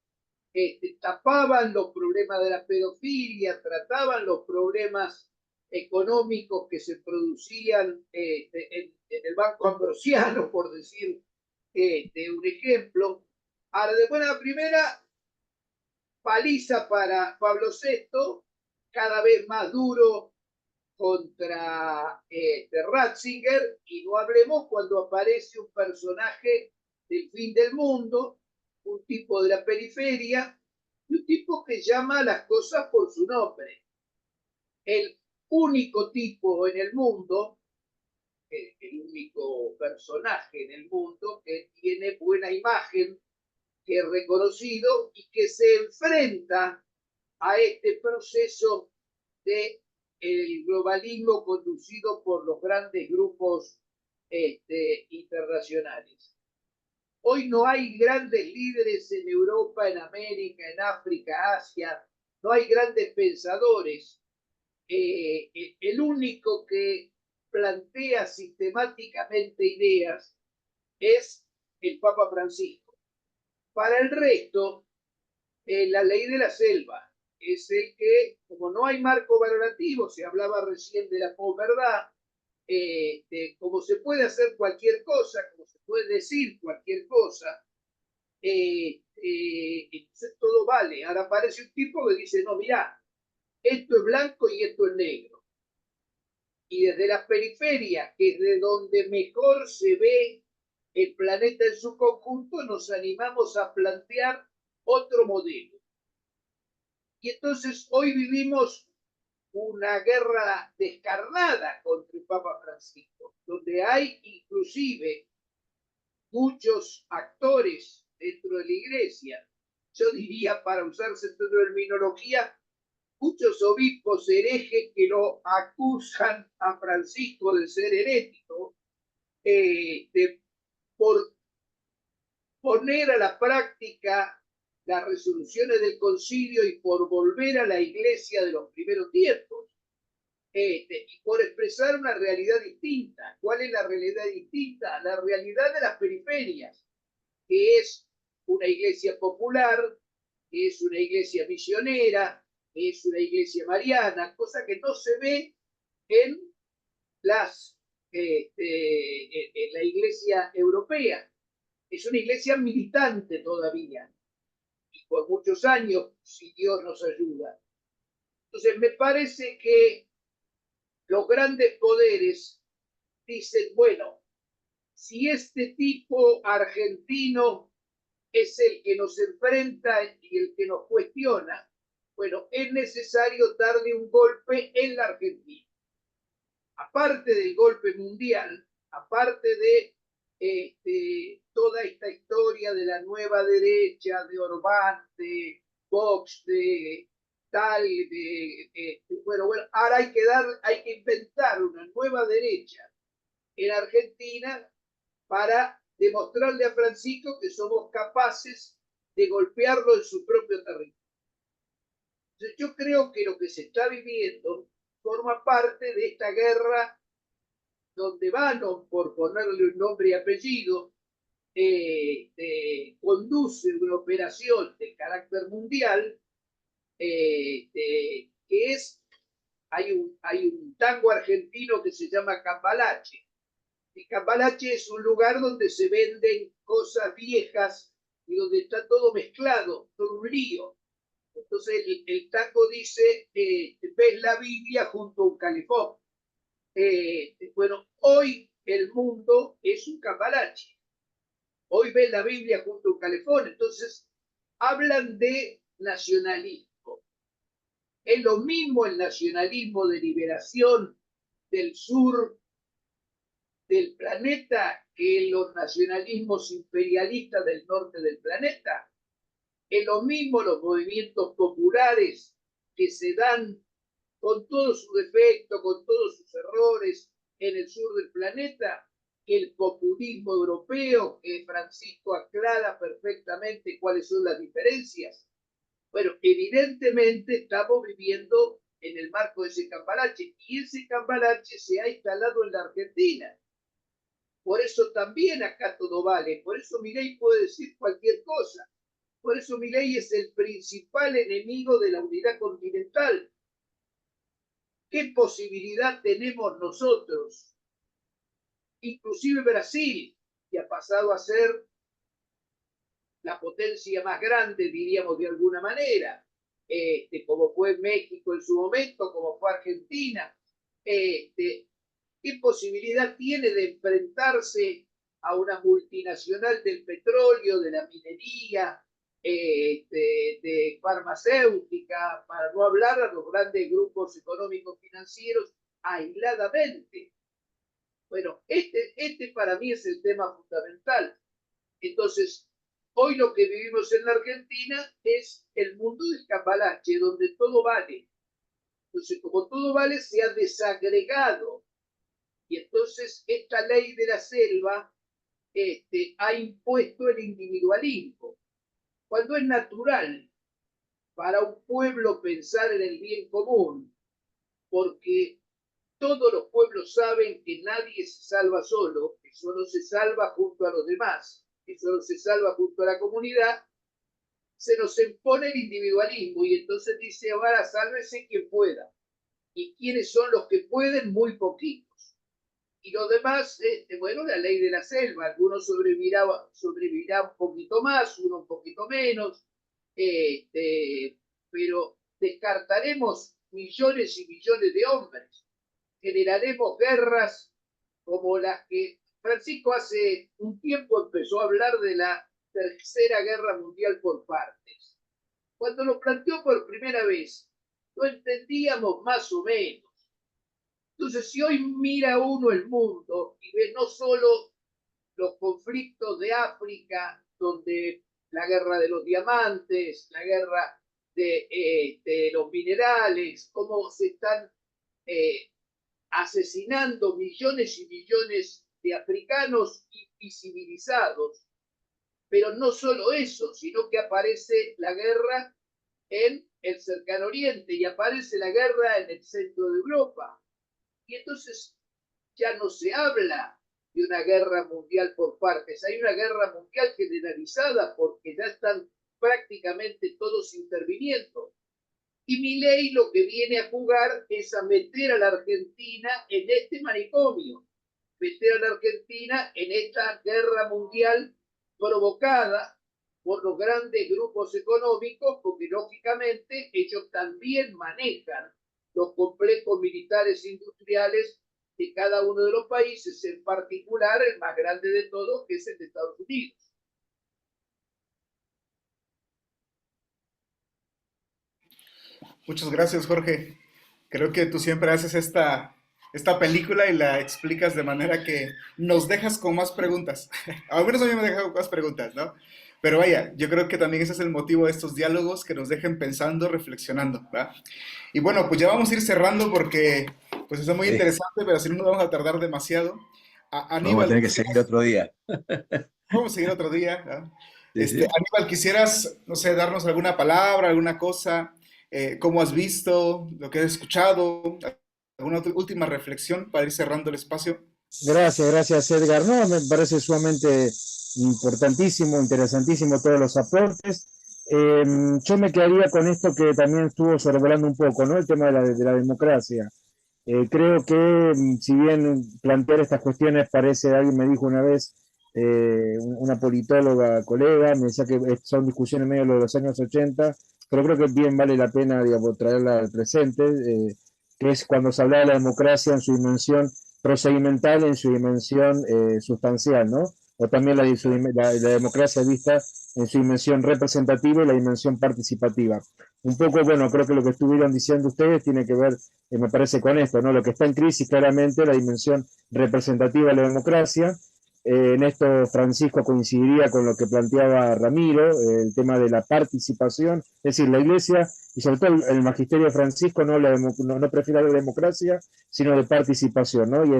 tapaban los problemas de la pedofilia, trataban los problemas económicos que se producían en el Banco Ambrosiano, por decir un ejemplo. Ahora, después de la primera paliza para Pablo VI, cada vez más duro contra Ratzinger, y no hablemos cuando aparece un personaje del fin del mundo, un tipo de la periferia, y un tipo que llama a las cosas por su nombre. El único tipo en el mundo el único personaje en el mundo que tiene buena imagen, que es reconocido y que se enfrenta a este proceso de el globalismo conducido por los grandes grupos internacionales. Hoy no hay grandes líderes en Europa, en América, en África, Asia, no hay grandes pensadores. El único que plantea sistemáticamente ideas es el Papa Francisco. Para el resto, la ley de la selva es el que, como no hay marco valorativo, se hablaba recién de la posverdad, como se puede hacer cualquier cosa, como se puede decir cualquier cosa, entonces todo vale. Ahora aparece un tipo que dice, no, mirá, esto es blanco y esto es negro. Y desde las periferias, que es de donde mejor se ve el planeta en su conjunto, nos animamos a plantear otro modelo. Y entonces hoy vivimos una guerra descarnada contra el Papa Francisco, donde hay inclusive muchos actores dentro de la iglesia, yo diría, para usarse en terminología, muchos obispos herejes que lo acusan a Francisco de ser herético, por poner a la práctica las resoluciones del concilio y por volver a la iglesia de los primeros tiempos, y por expresar una realidad distinta. ¿Cuál es la realidad distinta? La realidad de las periferias, que es una iglesia popular, que es una iglesia misionera, que es una iglesia mariana, cosa que no se ve en, en la iglesia europea. Es una iglesia militante todavía, y por muchos años, si Dios nos ayuda. Entonces, me parece que los grandes poderes dicen, bueno, si este tipo argentino es el que nos enfrenta y el que nos cuestiona, bueno, es necesario darle un golpe en la Argentina. Aparte del golpe mundial, aparte de toda esta historia de la nueva derecha, de Orbán, de Vox, de tal, bueno, ahora hay que inventar una nueva derecha en Argentina para demostrarle a Francisco que somos capaces de golpearlo en su propio territorio. Entonces, yo creo que lo que se está viviendo forma parte de esta guerra donde Bannon, por ponerle un nombre y apellido, conduce una operación de carácter mundial, que es, hay un tango argentino que se llama Cambalache. Y Cambalache es un lugar donde se venden cosas viejas y donde está todo mezclado, todo un lío. Entonces el tango dice, ves la Biblia junto a un calefón. Bueno, hoy el mundo es un Cambalache. Hoy ves la Biblia junto a un calefón. Entonces hablan de nacionalismo. Es lo mismo el nacionalismo de liberación del sur del planeta que los nacionalismos imperialistas del norte del planeta. Es lo mismo los movimientos populares que se dan con todos sus defectos, con todos sus errores en el sur del planeta, que el populismo europeo, que Francisco aclara perfectamente cuáles son las diferencias. Bueno, evidentemente estamos viviendo en el marco de ese cambalache, y ese cambalache se ha instalado en la Argentina. Por eso también acá todo vale, por eso Milei puede decir cualquier cosa, por eso Milei es el principal enemigo de la unidad continental. ¿Qué posibilidad tenemos nosotros? Inclusive Brasil, que ha pasado a ser la potencia más grande, diríamos de alguna manera, como fue México en su momento, como fue Argentina, ¿qué posibilidad tiene de enfrentarse a una multinacional del petróleo, de la minería, de farmacéutica, para no hablar a los grandes grupos económicos financieros aisladamente? Bueno, este para mí es el tema fundamental. Entonces, hoy lo que vivimos en la Argentina es el mundo del cambalache, donde todo vale. Entonces, como todo vale, se ha desagregado. Y entonces esta ley de la selva ha impuesto el individualismo. Cuando es natural para un pueblo pensar en el bien común, porque todos los pueblos saben que nadie se salva solo, que solo se salva junto a los demás, que solo se salva junto a la comunidad, se nos impone el individualismo y entonces dice, ahora sálvese quien pueda. ¿Y quiénes son los que pueden? Muy poquitos. Y los demás, bueno, la ley de la selva, algunos sobrevivirán un poquito más, uno un poquito menos, pero descartaremos millones y millones de hombres, generaremos guerras como las que Francisco hace un tiempo empezó a hablar de la Tercera Guerra Mundial por partes. Cuando lo planteó por primera vez, lo entendíamos más o menos. Entonces, si hoy mira uno el mundo y ve no solo los conflictos de África, donde la guerra de los diamantes, la guerra de los minerales, cómo se están asesinando millones y millones de africanos invisibilizados, pero no solo eso, sino que aparece la guerra en el cercano oriente y aparece la guerra en el centro de Europa. Y entonces ya no se habla de una guerra mundial por partes, hay una guerra mundial generalizada porque ya están prácticamente todos interviniendo. Y Milei lo que viene a jugar es a meter a la Argentina en este manicomio, meter a la Argentina en esta guerra mundial provocada por los grandes grupos económicos, porque lógicamente ellos también manejan los complejos militares e industriales de cada uno de los países, en particular el más grande de todos, que es el de Estados Unidos. Muchas gracias, Jorge. Creo que tú siempre haces esta película y la explicas de manera que nos dejas con más preguntas. Al menos a mí me dejas con más preguntas, ¿no? Pero vaya, yo creo que también ese es el motivo de estos diálogos, que nos dejen pensando, reflexionando, ¿verdad? Y bueno, pues ya vamos a ir cerrando porque pues es muy interesante, pero si no nos vamos a tardar demasiado. Aníbal, vamos a tener que seguir otro día. Vamos a seguir otro día, ¿verdad? Sí. Aníbal, quisieras, no sé, darnos alguna palabra, alguna cosa, cómo has visto, lo que has escuchado, alguna última reflexión para ir cerrando el espacio. Gracias Edgar. No, me parece sumamente importantísimo, interesantísimo todos los aportes. Yo me quedaría con esto que también estuvo sobrevolando un poco, ¿no? El tema de la democracia. Creo que si bien plantear estas cuestiones parece, alguien me dijo una vez, una politóloga colega, me decía que son discusiones medio de los años 80, pero creo que bien vale la pena, digamos, traerla al presente, que es cuando se habla de la democracia en su dimensión procedimental, en su dimensión sustancial, ¿no? O también la democracia vista en su dimensión representativa y la dimensión participativa. Un poco, bueno, creo que lo que estuvieron diciendo ustedes tiene que ver, me parece, con esto, ¿no? Lo que está en crisis claramente, la dimensión representativa de la democracia. En esto Francisco coincidiría con lo que planteaba Ramiro, el tema de la participación, es decir, la Iglesia y sobre todo el magisterio de Francisco no prefiere la democracia, sino de participación, ¿no? Y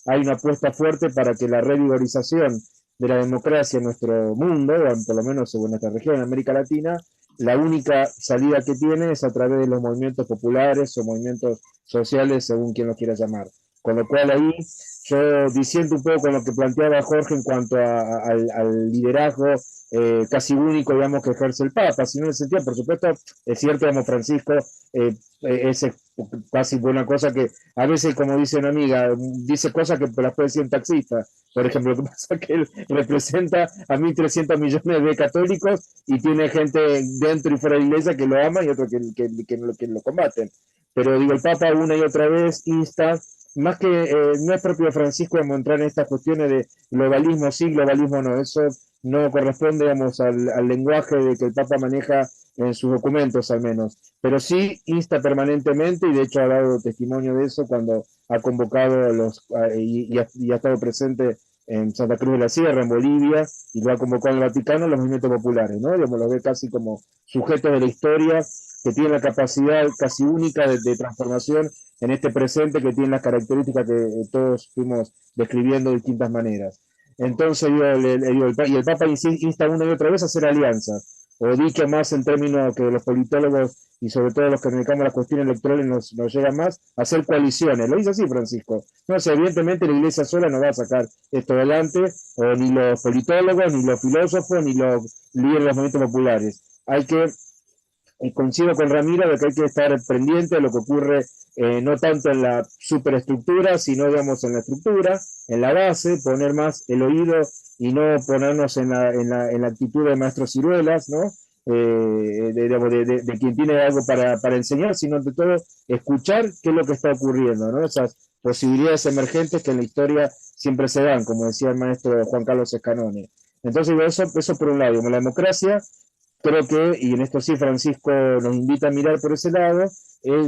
hay una apuesta fuerte para que la revigorización de la democracia en nuestro mundo, o por lo menos en nuestra región, en América Latina, la única salida que tiene es a través de los movimientos populares o movimientos sociales, según quien los quiera llamar. Con lo cual ahí yo disiento un poco con lo que planteaba Jorge en cuanto al liderazgo casi único, digamos, que ejerce el Papa, sino en el sentido, por supuesto, es cierto, digamos, Francisco, es casi buena cosa que a veces, como dice una amiga, dice cosas que las puede decir un taxista. Por ejemplo, lo que pasa es que él representa a 1.300 millones de católicos y tiene gente dentro y fuera de la iglesia que lo ama y otros que lo combaten. Pero digo, el Papa una y otra vez insta, más que no es propio de Francisco de entrar en estas cuestiones de globalismo sí, globalismo no, eso no corresponde, digamos, al lenguaje de que el Papa maneja en sus documentos al menos, pero sí insta permanentemente, y de hecho ha dado testimonio de eso cuando ha convocado y ha estado presente en Santa Cruz de la Sierra, en Bolivia, y lo ha convocado en el Vaticano, los movimientos populares, ¿no? Digamos, los ve casi como sujetos de la historia que tienen la capacidad casi única de transformación en este presente, que tiene las características que todos fuimos describiendo de distintas maneras. Entonces, y el Papa insta una y otra vez a hacer alianzas, o dicho más en términos que los politólogos y sobre todo los que nos dedicamos a las cuestiones electorales nos llegan más, a hacer coaliciones. Lo dice así Francisco. No, o sea, evidentemente la Iglesia sola no va a sacar esto adelante, o ni los politólogos, ni los filósofos, ni los líderes de los movimientos populares. Hay que, y coincido con Ramiro de que hay que estar pendiente de lo que ocurre no tanto en la superestructura, sino digamos en la estructura, en la base, poner más el oído y no ponernos en la actitud de maestros ciruelas, ¿no? De quien tiene algo para enseñar, sino ante todo escuchar qué es lo que está ocurriendo, ¿no? Esas posibilidades emergentes que en la historia siempre se dan, como decía el maestro Juan Carlos Escanone. Entonces, eso por un lado, como la democracia, creo que, y en esto sí Francisco nos invita a mirar por ese lado,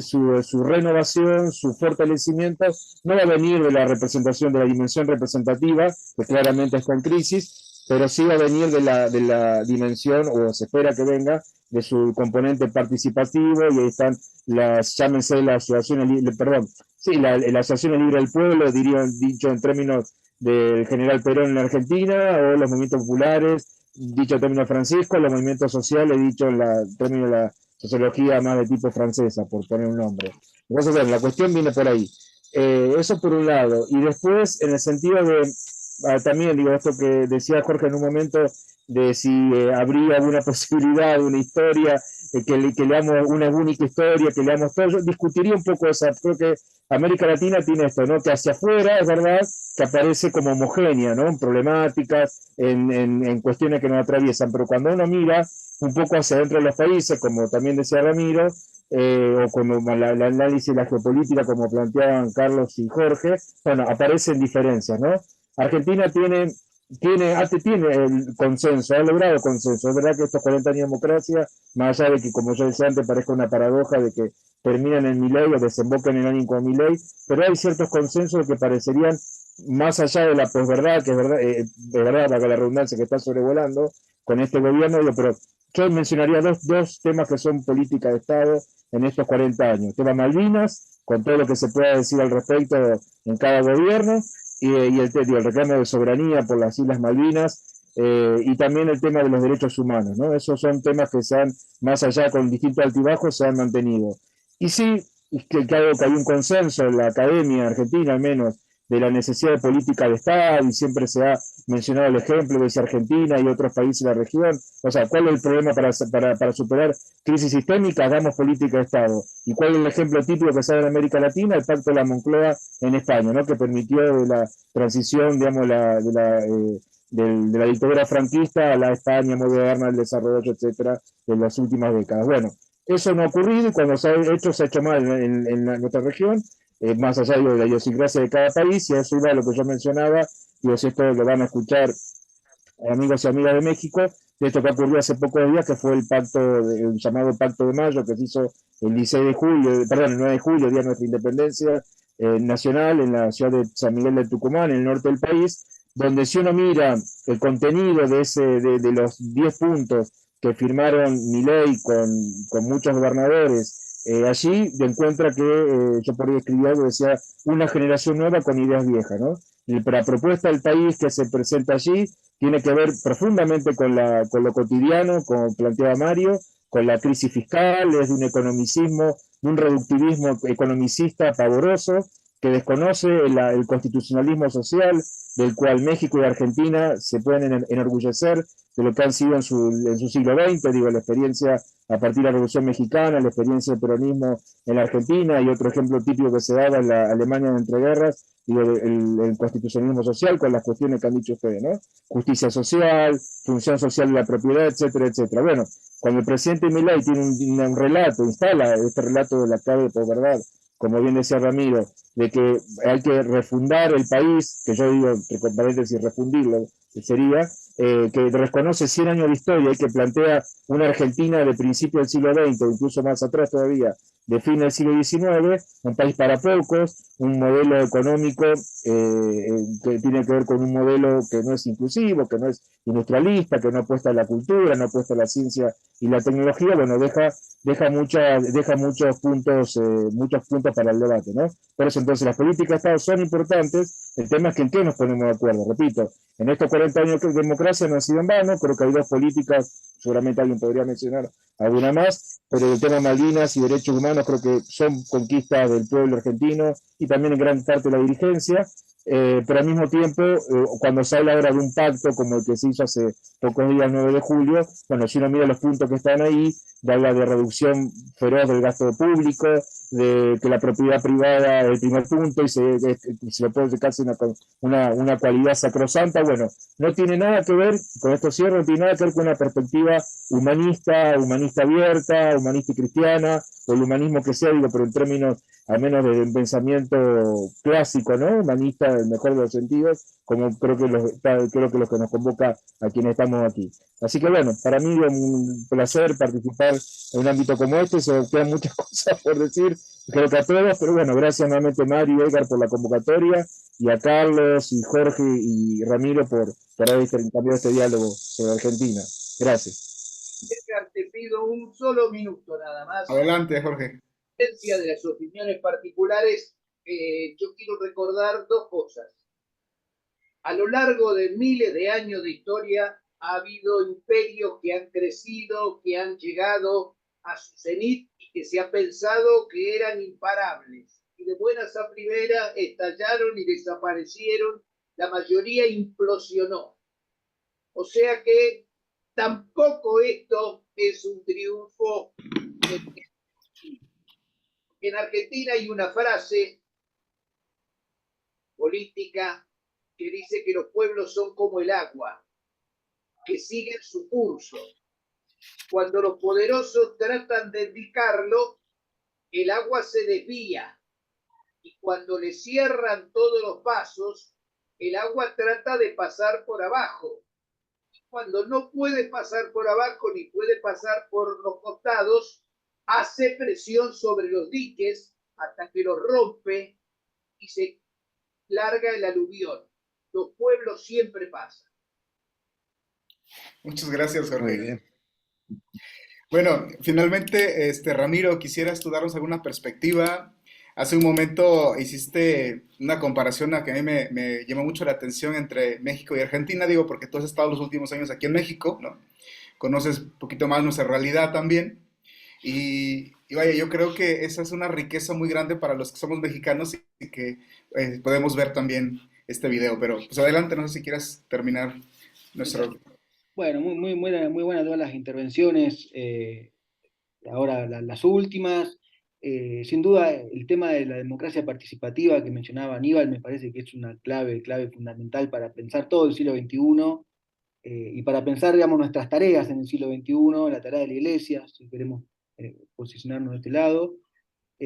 su renovación, su fortalecimiento, no va a venir de la representación, de la dimensión representativa, que claramente está en crisis, pero sí va a venir de la dimensión, o se espera que venga, de su componente participativo, y ahí están llámense las asociaciones, la Asociación Libre del Pueblo, dicho en términos del general Perón en la Argentina, o los movimientos populares, dicho en términos Francisco, los movimientos sociales, dicho en términos de la sociología más de tipo francesa, por poner un nombre. Entonces, bueno, la cuestión viene por ahí. Eso por un lado. Y después, en el sentido de, también digo esto que decía Jorge en un momento, de si habría alguna posibilidad de una historia, que leamos una única historia, que leamos todo, yo discutiría un poco esa, creo que América Latina tiene esto, ¿no? Que hacia afuera, es verdad, que aparece como homogénea, ¿no? En problemáticas, en cuestiones que nos atraviesan, pero cuando uno mira un poco hacia adentro de los países, como también decía Ramiro, o como el análisis de la geopolítica, como planteaban Carlos y Jorge, bueno, aparecen diferencias, ¿no? Argentina tiene el consenso, ha logrado consenso. Es verdad que estos 40 años de democracia, más allá de que, como yo decía antes, parezca una paradoja de que terminan en Milei o desembocan en alguien como Milei, pero hay ciertos consensos que parecerían, más allá de la posverdad, que es verdad, para la redundancia que está sobrevolando con este gobierno, pero yo mencionaría dos temas que son política de Estado en estos 40 años. El tema Malvinas, con todo lo que se pueda decir al respecto en cada gobierno, y el reclamo de soberanía por las Islas Malvinas, y también el tema de los derechos humanos, ¿no? Esos son temas que se han, más allá con distintos altibajos, se han mantenido. Y sí, que hay un consenso en la academia argentina, al menos, de la necesidad de política de Estado, y siempre se ha mencionado el ejemplo de si Argentina y otros países de la región, o sea, ¿cuál es el problema para superar crisis sistémicas? Hagamos política de Estado. ¿Y cuál es el ejemplo típico que se da en América Latina? El Pacto de la Moncloa en España, ¿no? Que permitió la transición, digamos, de la dictadura franquista a la España moderna, el desarrollo, etcétera, de las últimas décadas. Bueno, eso no ha ocurrido, y cuando se ha hecho mal en nuestra región, más allá de la idiosincrasia de cada país, y a eso iba lo que yo mencionaba, y si esto lo van a escuchar amigos y amigas de México, de esto que ocurrió hace pocos días, que fue el llamado Pacto de Mayo, que se hizo el 9 de julio, día de nuestra independencia nacional, en la ciudad de San Miguel del Tucumán, en el norte del país, donde si uno mira el contenido de los 10 puntos que firmaron Milei con muchos gobernadores, allí encuentra que, yo por ahí escribí algo, decía, una generación nueva con ideas viejas, ¿no? Y la propuesta del país que se presenta allí tiene que ver profundamente con lo cotidiano, como planteaba Mario, con la crisis fiscal, es de un economicismo, de un reductivismo economicista pavoroso, que desconoce el constitucionalismo social, del cual México y Argentina se pueden enorgullecer de lo que han sido en su siglo XX, digo, la experiencia a partir de la Revolución Mexicana, la experiencia del peronismo en la Argentina, y otro ejemplo típico que se daba en la Alemania de entreguerras, digo, el constitucionalismo social, con las cuestiones que han dicho ustedes, ¿no? Justicia social, función social de la propiedad, etcétera, etcétera. Bueno, cuando el presidente Milei tiene un relato, instala este relato de la clave de posverdad, como bien decía Ramiro, de que hay que refundar el país, que yo digo, entre paréntesis, refundirlo, sería, que reconoce 100 años de historia y que plantea una Argentina de principio del siglo XX, o incluso más atrás todavía, de fin del siglo XIX, un país para pocos, un modelo económico que tiene que ver con un modelo que no es inclusivo, que no es industrialista, que no apuesta a la cultura, no apuesta a la ciencia y la tecnología, bueno, deja muchos puntos para el debate, ¿no? Por eso entonces las políticas de Estado son importantes, el tema es que en qué nos ponemos de acuerdo, repito, en estos 40 años de democracia no han sido en vano, creo que hay dos políticas, seguramente alguien podría mencionar alguna más, pero el tema Malvinas y derechos humanos creo que son conquistas del pueblo argentino y también en gran parte de la dirigencia, pero al mismo tiempo, cuando se habla ahora de un pacto como el que se hizo hace pocos días, 9 de julio, bueno, si uno mira los puntos que están ahí, habla de reducción feroz del gasto público, de que la propiedad privada es el primer punto y se le puede casi una cualidad sacrosanta, bueno, no tiene nada que ver, con esto cierro, no tiene nada que ver con una perspectiva humanista, humanista abierta, humanista y cristiana, o el humanismo que sea, digo, pero en términos al menos de un pensamiento clásico, ¿no? Humanista, en el mejor de los sentidos, como creo que lo que nos convoca a quienes estamos aquí. Así que bueno, para mí es un placer participar en un ámbito como este, se quedan muchas cosas por decir, creo que a todos, pero bueno, gracias nuevamente Mario y Edgar por la convocatoria, y a Carlos y Jorge y Ramiro por haber intercambiado este diálogo sobre Argentina. Gracias. Edgar, te pido un solo minuto nada más. Adelante, Jorge. De las opiniones particulares, yo quiero recordar dos cosas. A lo largo de miles de años de historia ha habido imperios que han crecido, que han llegado a su cenit y que se ha pensado que eran imparables. Y de buenas a primeras estallaron y desaparecieron, la mayoría implosionó. O sea que tampoco esto es un triunfo. En Argentina hay una frase política que dice que los pueblos son como el agua, que siguen su curso. Cuando los poderosos tratan de indicarlo, el agua se desvía. Y cuando le cierran todos los pasos, el agua trata de pasar por abajo. Y cuando no puede pasar por abajo ni puede pasar por los costados, hace presión sobre los diques hasta que los rompe y se larga el aluvión. Los pueblos siempre pasan. Muchas gracias, Muy Jorge. bien. Bueno, finalmente, Ramiro, ¿quisieras tú darnos alguna perspectiva? Hace un momento hiciste una comparación a que a mí me llamó mucho la atención entre México y Argentina, digo, porque tú has estado los últimos años aquí en México, ¿no? Conoces un poquito más nuestra realidad también. Y vaya, yo creo que esa es una riqueza muy grande para los que somos mexicanos y que podemos ver también este video. Pero pues adelante, no sé si quieras terminar nuestro... Bueno, muy buenas todas las intervenciones, ahora las últimas. Sin duda, el tema de la democracia participativa que mencionaba Aníbal me parece que es una clave fundamental para pensar todo el siglo XXI y para pensar, digamos, nuestras tareas en el siglo XXI, la tarea de la Iglesia, si queremos posicionarnos de este lado.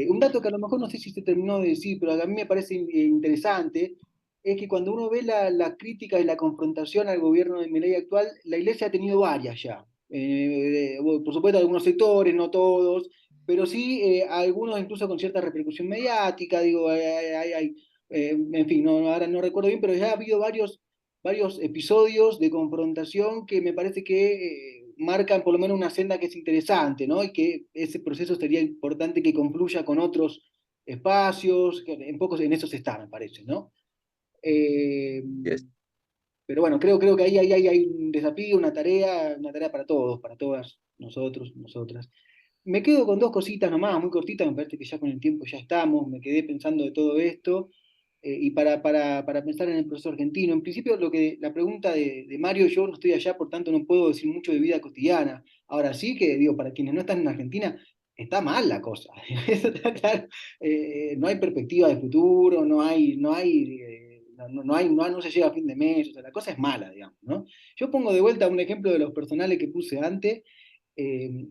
Un dato que a lo mejor no sé si se terminó de decir, pero a mí me parece interesante, es que cuando uno ve la crítica y la confrontación al gobierno de Milei actual, la Iglesia ha tenido varias ya. Por supuesto, algunos sectores, no todos, pero sí algunos incluso con cierta repercusión mediática, digo, en fin, ahora no recuerdo bien, pero ya ha habido varios episodios de confrontación que me parece que marcan por lo menos una senda que es interesante, ¿no? Y que ese proceso sería importante que confluya con otros espacios, que en pocos en esos está, me parece, ¿no? Yes. Pero bueno, creo que ahí hay un desafío, una tarea para todos, para todas, nosotros, nosotras. Me quedo con dos cositas nomás, muy cortitas, me parece que ya con el tiempo ya estamos, me quedé pensando de todo esto, y para pensar en el proceso argentino. En principio, la pregunta de Mario, yo no estoy allá, por tanto no puedo decir mucho de vida cotidiana. Ahora sí que, digo, para quienes no están en Argentina, está mal la cosa. Eso está claro. No hay perspectiva de futuro, no se llega a fin de mes, o sea, la cosa es mala, digamos, ¿no? Yo pongo de vuelta un ejemplo de los personales que puse antes.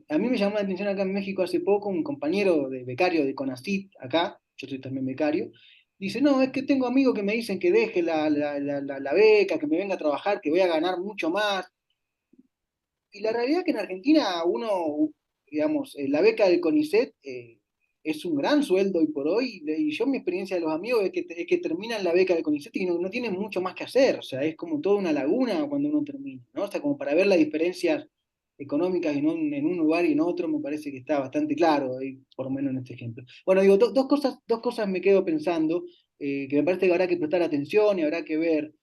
A mí me llamó la atención acá en México hace poco un compañero de becario de CONACYT acá, yo soy también becario, dice, no, es que tengo amigos que me dicen que deje la beca, que me venga a trabajar, que voy a ganar mucho más. Y la realidad es que en Argentina uno, digamos, la beca del CONICET es un gran sueldo hoy por hoy, y yo mi experiencia de los amigos es que terminan la beca del CONICET y no tienen mucho más que hacer, o sea, es como toda una laguna cuando uno termina, ¿no? O sea, como para ver las diferencias económicas en un lugar y en otro, me parece que está bastante claro, ahí, por lo menos en este ejemplo. Bueno, digo, dos cosas me quedo pensando, que me parece que habrá que prestar atención y habrá que ver.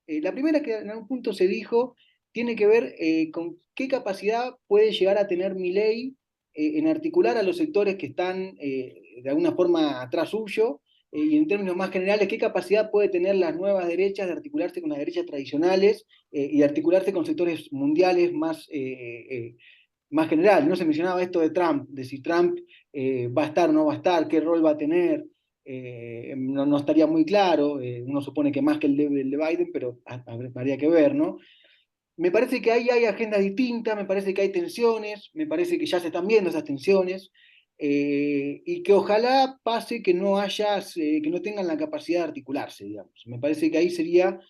La primera que en algún punto se dijo tiene que ver con qué capacidad puede llegar a tener Milei en articular a los sectores que están de alguna forma atrás suyo, y en términos más generales, qué capacidad puede tener las nuevas derechas de articularse con las derechas tradicionales y de articularse con sectores mundiales más generales. No se mencionaba esto de Trump, de si Trump va a estar o no va a estar, qué rol va a tener. No estaría muy claro, uno supone que más que el de Biden, pero habría que ver, ¿no? Me parece que ahí hay agendas distintas, me parece que hay tensiones, me parece que ya se están viendo esas tensiones, y que ojalá pase que no haya, que no tengan la capacidad de articularse, digamos. Me parece que ahí sería,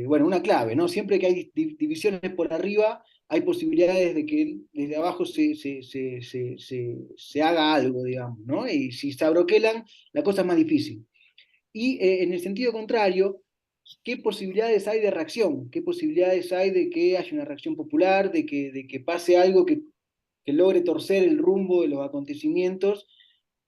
bueno, una clave, ¿no? Siempre que hay divisiones por arriba, hay posibilidades de que desde abajo se haga algo, digamos, ¿no? Y si se abroquelan, la cosa es más difícil. Y en el sentido contrario, ¿qué posibilidades hay de reacción? ¿Qué posibilidades hay de que haya una reacción popular, de que pase algo que logre torcer el rumbo de los acontecimientos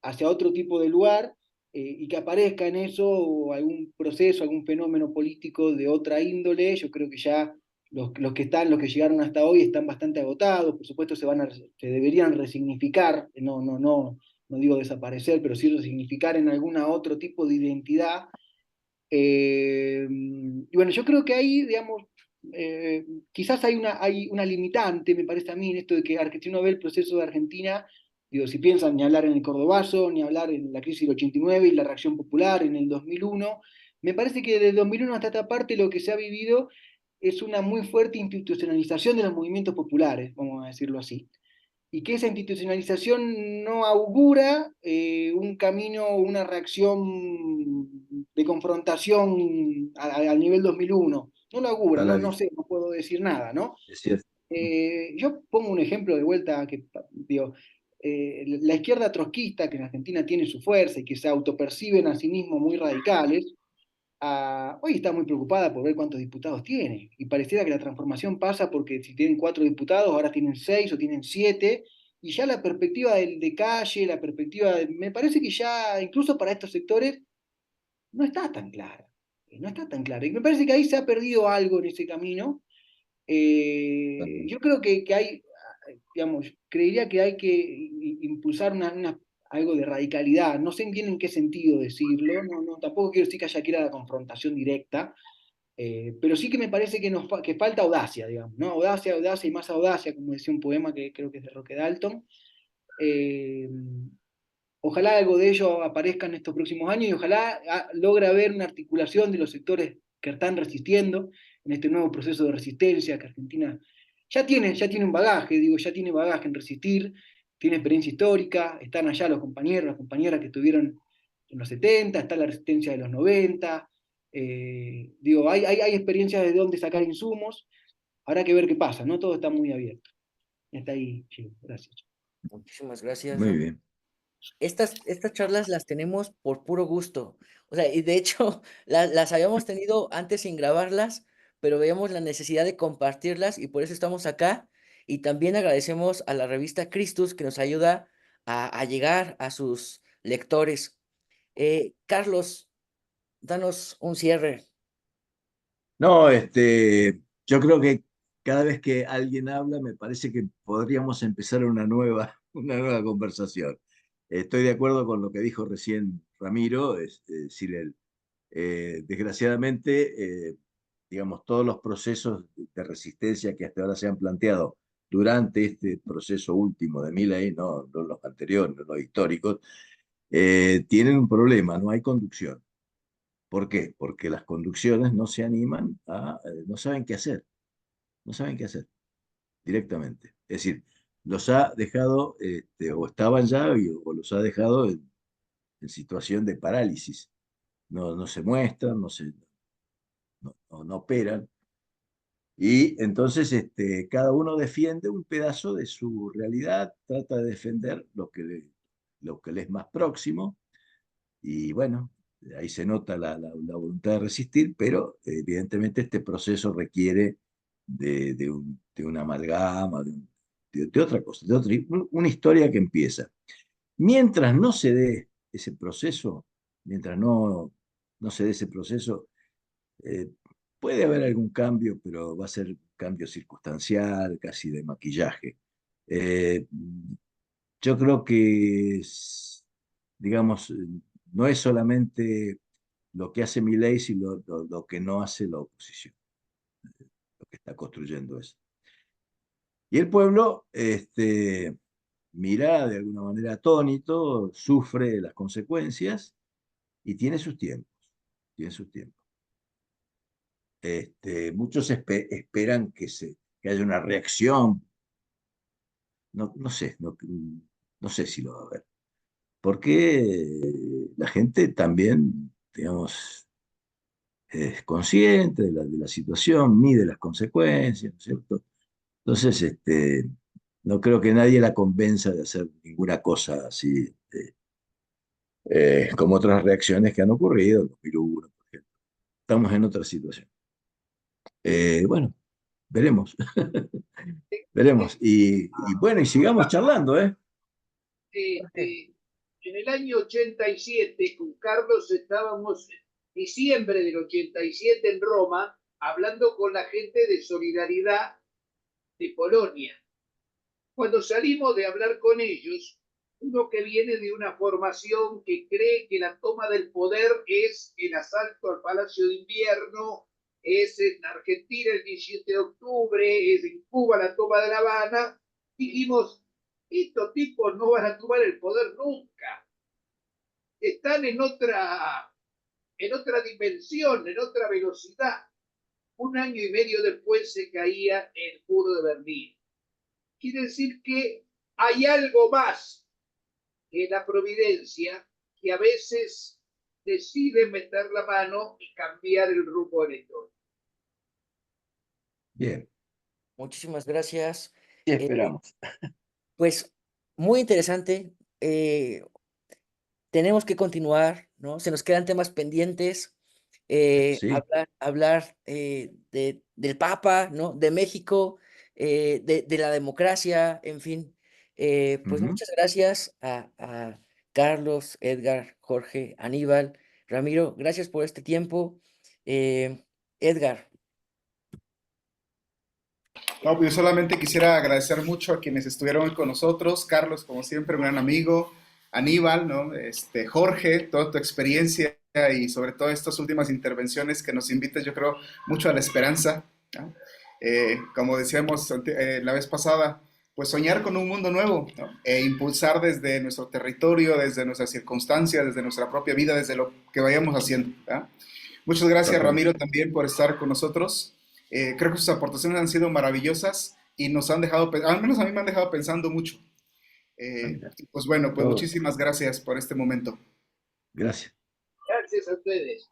hacia otro tipo de lugar, y que aparezca en eso algún proceso, algún fenómeno político de otra índole? Yo creo que ya los que llegaron hasta hoy están bastante agotados, por supuesto se deberían resignificar, no digo desaparecer, pero sí resignificar en alguna otro tipo de identidad. Y bueno, yo creo que ahí, digamos, quizás hay una limitante, me parece a mí, en esto de que Argentina ve el proceso de Argentina, digo, si piensan ni hablar en el Cordobazo, ni hablar en la crisis del 89 y la reacción popular en el 2001, me parece que desde el 2001 hasta esta parte lo que se ha vivido es una muy fuerte institucionalización de los movimientos populares, vamos a decirlo así, y que esa institucionalización no augura un camino, una reacción de confrontación al nivel 2001. No lo augura, A la no vista, sé, no puedo decir nada, ¿no? es cierto. Yo pongo un ejemplo de vuelta que, digo, la izquierda trotskista, que en Argentina tiene su fuerza y que se autoperciben a sí mismos muy radicales, hoy está muy preocupada por ver cuántos diputados tiene. Y pareciera que la transformación pasa porque si tienen 4 diputados, ahora tienen 6 o tienen 7. Y ya la perspectiva de calle, la perspectiva, me parece que ya incluso para estos sectores no está tan clara. No está tan clara. Y me parece que ahí se ha perdido algo en ese camino. Yo creo que hay, digamos, creería que hay que impulsar algo de radicalidad. No sé bien en qué sentido decirlo, tampoco quiero decir que haya que ir a la confrontación directa, pero sí que me parece que falta audacia, digamos, ¿no? Audacia, audacia y más audacia, como decía un poema que creo que es de Roque Dalton. Eh, Ojalá algo de ello aparezca en estos próximos años y ojalá logre haber una articulación de los sectores que están resistiendo en este nuevo proceso de resistencia que Argentina ya tiene un bagaje, digo, ya tiene bagaje en resistir, tiene experiencia histórica, están allá los compañeros, las compañeras que estuvieron en los 70, está la resistencia de los 90, digo, hay experiencias de dónde sacar insumos, habrá que ver qué pasa, ¿no? Todo está muy abierto. Está ahí, Gio, gracias. Muchísimas gracias, Muy Ram. bien. Estas charlas las tenemos por puro gusto. O sea, y de hecho las habíamos tenido antes sin grabarlas, pero veíamos la necesidad de compartirlas y por eso estamos acá. Y también agradecemos a la revista Christus que nos ayuda a llegar a sus lectores. Carlos, danos un cierre. No, yo creo que cada vez que alguien habla, me parece que podríamos empezar una nueva conversación. Estoy de acuerdo con lo que dijo recién Ramiro, es decir, desgraciadamente, digamos, todos los procesos de resistencia que hasta ahora se han planteado durante este proceso último de Milei, no los anteriores, no los históricos, tienen un problema, no hay conducción. ¿Por qué? Porque las conducciones no se animan no saben qué hacer, no saben qué hacer directamente. Es decir, los ha dejado, o estaban ya, o los ha dejado en situación de parálisis. no se muestran, no operan. Y entonces cada uno defiende un pedazo de su realidad, trata de defender lo que le es más próximo, y bueno, ahí se nota la voluntad de resistir, pero evidentemente este proceso requiere de una amalgama, de otra cosa, una historia que empieza. Mientras no se dé ese proceso, mientras no se dé ese proceso, eh, puede haber algún cambio, pero va a ser un cambio circunstancial, casi de maquillaje. Eh, yo creo que, digamos, no es solamente lo que hace Milei, sino lo que no hace la oposición, lo que está construyendo eso. Y el pueblo mira de alguna manera atónito, sufre las consecuencias y tiene sus tiempos, tiene sus tiempos. Muchos esperan que haya una reacción. No sé, no sé si lo va a haber. Porque la gente también, digamos, es consciente de la situación, mide las consecuencias, ¿no es cierto? Entonces, no creo que nadie la convenza de hacer ninguna cosa así, como otras reacciones que han ocurrido, en 2001, por ejemplo. Estamos en otra situación. Bueno, veremos, veremos. Y bueno, y sigamos charlando, ¿eh? En el año 87, con Carlos estábamos en diciembre del 87 en Roma, hablando con la gente de Solidaridad de Polonia. Cuando salimos de hablar con ellos, uno que viene de una formación que cree que la toma del poder es el asalto al Palacio de Invierno, es en Argentina el 17 de octubre, es en Cuba la toma de La Habana, dijimos, estos tipos no van a tomar el poder nunca. Están en otra dimensión, en otra velocidad. Un año y medio después se caía el muro de Berlín. Quiere decir que hay algo más que la providencia que a veces decide meter la mano y cambiar el rumbo de la historia. Bien, Muchísimas gracias. y Eh, esperamos. pues muy interesante. Tenemos que continuar, ¿no? Se nos quedan temas pendientes. Sí. Hablar del Papa, ¿no? De México, de la democracia, en fin. Pues Ujú. muchas gracias a Carlos, Edgar, Jorge, Aníbal, Ramiro. Gracias por este tiempo. Edgar, No, pues yo solamente quisiera agradecer mucho a quienes estuvieron hoy con nosotros. Carlos, como siempre, un gran amigo. Aníbal, ¿no? Jorge, toda tu experiencia y sobre todo estas últimas intervenciones que nos invitan, yo creo, mucho a la esperanza, ¿no? Como decíamos la vez pasada, pues soñar con un mundo nuevo, ¿no? E impulsar desde nuestro territorio, desde nuestras circunstancias, desde nuestra propia vida, desde lo que vayamos haciendo, ¿no? Muchas gracias, Totalmente. Ramiro, también por estar con nosotros. Creo que sus aportaciones han sido maravillosas y nos han dejado, al menos a mí me han dejado pensando mucho. Ah, mira, Pues bueno, pues todo. muchísimas gracias por este momento. Gracias. Gracias a ustedes.